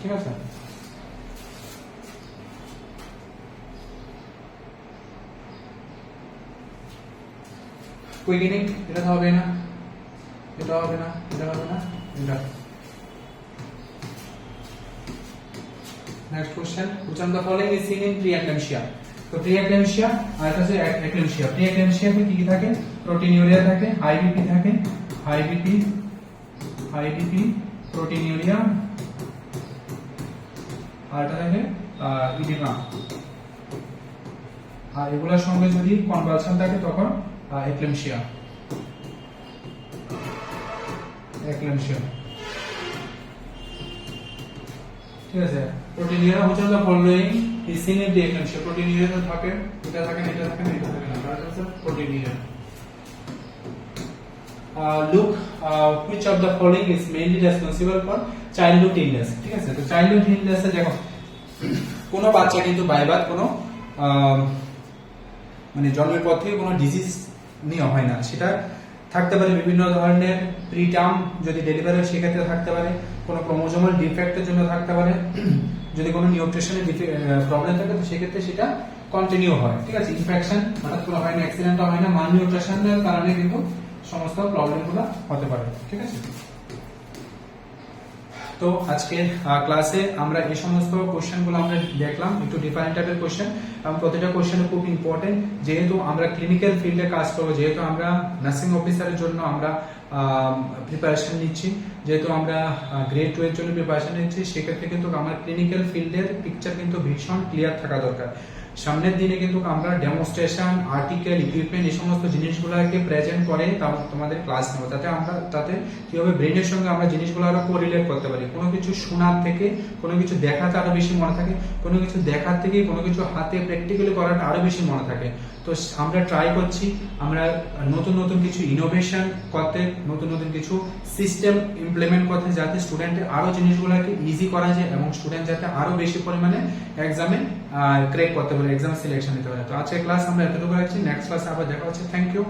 ঠিক আছে। কুইকেনিং এটা হবে না, এটা হবে না, এটা হবে না, এটা। Next question, which of the following is seen in preeclampsia? তো প্রিএক্লাম্পসিয়া আর এটা হচ্ছে এক্লাম্পসিয়া। প্রিএক্লাম্পসিয়াতে কি কি থাকে, প্রোটিনিউরিয়া থাকে, হাই বিপি, প্রোটিনিউরিয়া, আর এটা থাকে ইডিমা। আর এগুলোর সঙ্গে যদি কনভালশন থাকে তখন এক্লাম্পসিয়া। ঠিক আছে, প্রোটিনিউরিয়া হচ্ছে the following is seen in the eclampsia. Proteinuria থাকে, এটা থাকে না, এটা থাকে না, এটা থাকে না, এটা হচ্ছে proteinuria. Look, which of the following is mainly responsible for childhood illness? ঠিক আছে, তো childhood illness এ দেখো কোনো বাচ্চা কিন্তু বাইবাদ কোনো মানে জন্মের পর থেকে কোনো ডিজিজ নিয়ে হয় না। সেটা থাকতে পারে বিভিন্ন ধরনের প্রিটার্ম, যদি ডেলিভারি হয় সেক্ষেত্রে থাকতে পারে, কোনো ক্রোমোজোমাল ডিফেক্টের জন্য থাকতে পারে, যদি কোনো নিউট্রিশনের প্রবলেম থাকে তো সেক্ষেত্রে সেটা কন্টিনিউ হয়, ঠিক আছে। ইনফেকশন হঠাৎ করে হয় না, অ্যাক্সিডেন্ট হয় না, মাল নিউট্রিশনের কারণে কিন্তু সমস্ত প্রবলেমগুলো হতে পারে, ঠিক আছে। তো আজকে ক্লাসে আমরা এই সমস্ত কোশ্চেনগুলো আমরা দেখলাম, একটু ডিফারেন্ট টাইপের কোশ্চেন, এবং প্রতিটা কোশ্চেন খুব ইম্পর্টেন্ট। যেহেতু আমরা ক্লিনিক্যাল ফিল্ডে কাজ করবো, যেহেতু আমরা নার্সিং অফিসারের জন্য আমরা প্রিপারেশন নিচ্ছি, যেহেতু আমরা গ্রেড 2 এর জন্য প্রিপারেশন নিচ্ছি, সেক্ষেত্রে কিন্তু আমার ক্লিনিক্যাল ফিল্ডের পিকচার কিন্তু ভীষণ ক্লিয়ার থাকা দরকার। সামনের দিনে কিন্তু আমরা ডেমনস্ট্রেশন, আর্টিকেল, ইকুইপমেন্ট এই সমস্ত জিনিসগুলোকে প্রেজেন্ট করে তোমাদের ক্লাস নেব, তাতে কি হবে ব্রেনের সঙ্গে আমরা জিনিসগুলো আরো কোরিলেট করতে পারি। কোনো কিছু শোনার থেকে কোনো কিছু দেখাতে আরো বেশি মনে থাকে, কোনো কিছু দেখার থেকে কোনো কিছু হাতে প্র্যাকটিক্যালি করাটা আরো বেশি মনে থাকে। তো আমরা ট্রাই করছি আমরা নতুন কিছু ইনোভেশন করতে, নতুন কিছু সিস্টেম ইমপ্লিমেন্ট করতে, যাতে স্টুডেন্টের আরো জিনিসগুলোকে ইজি করা যায় এবং স্টুডেন্ট যাতে আরো বেশি পরিমাণে এক্সামে ক্র্যাক করতে পারে, এক্সামে সিলেকশন নিতে পারে। তো আজকে ক্লাস আমরা এতটুকু রাখছি, নেক্সট ক্লাসে আবার দেখা হচ্ছে। Thank you.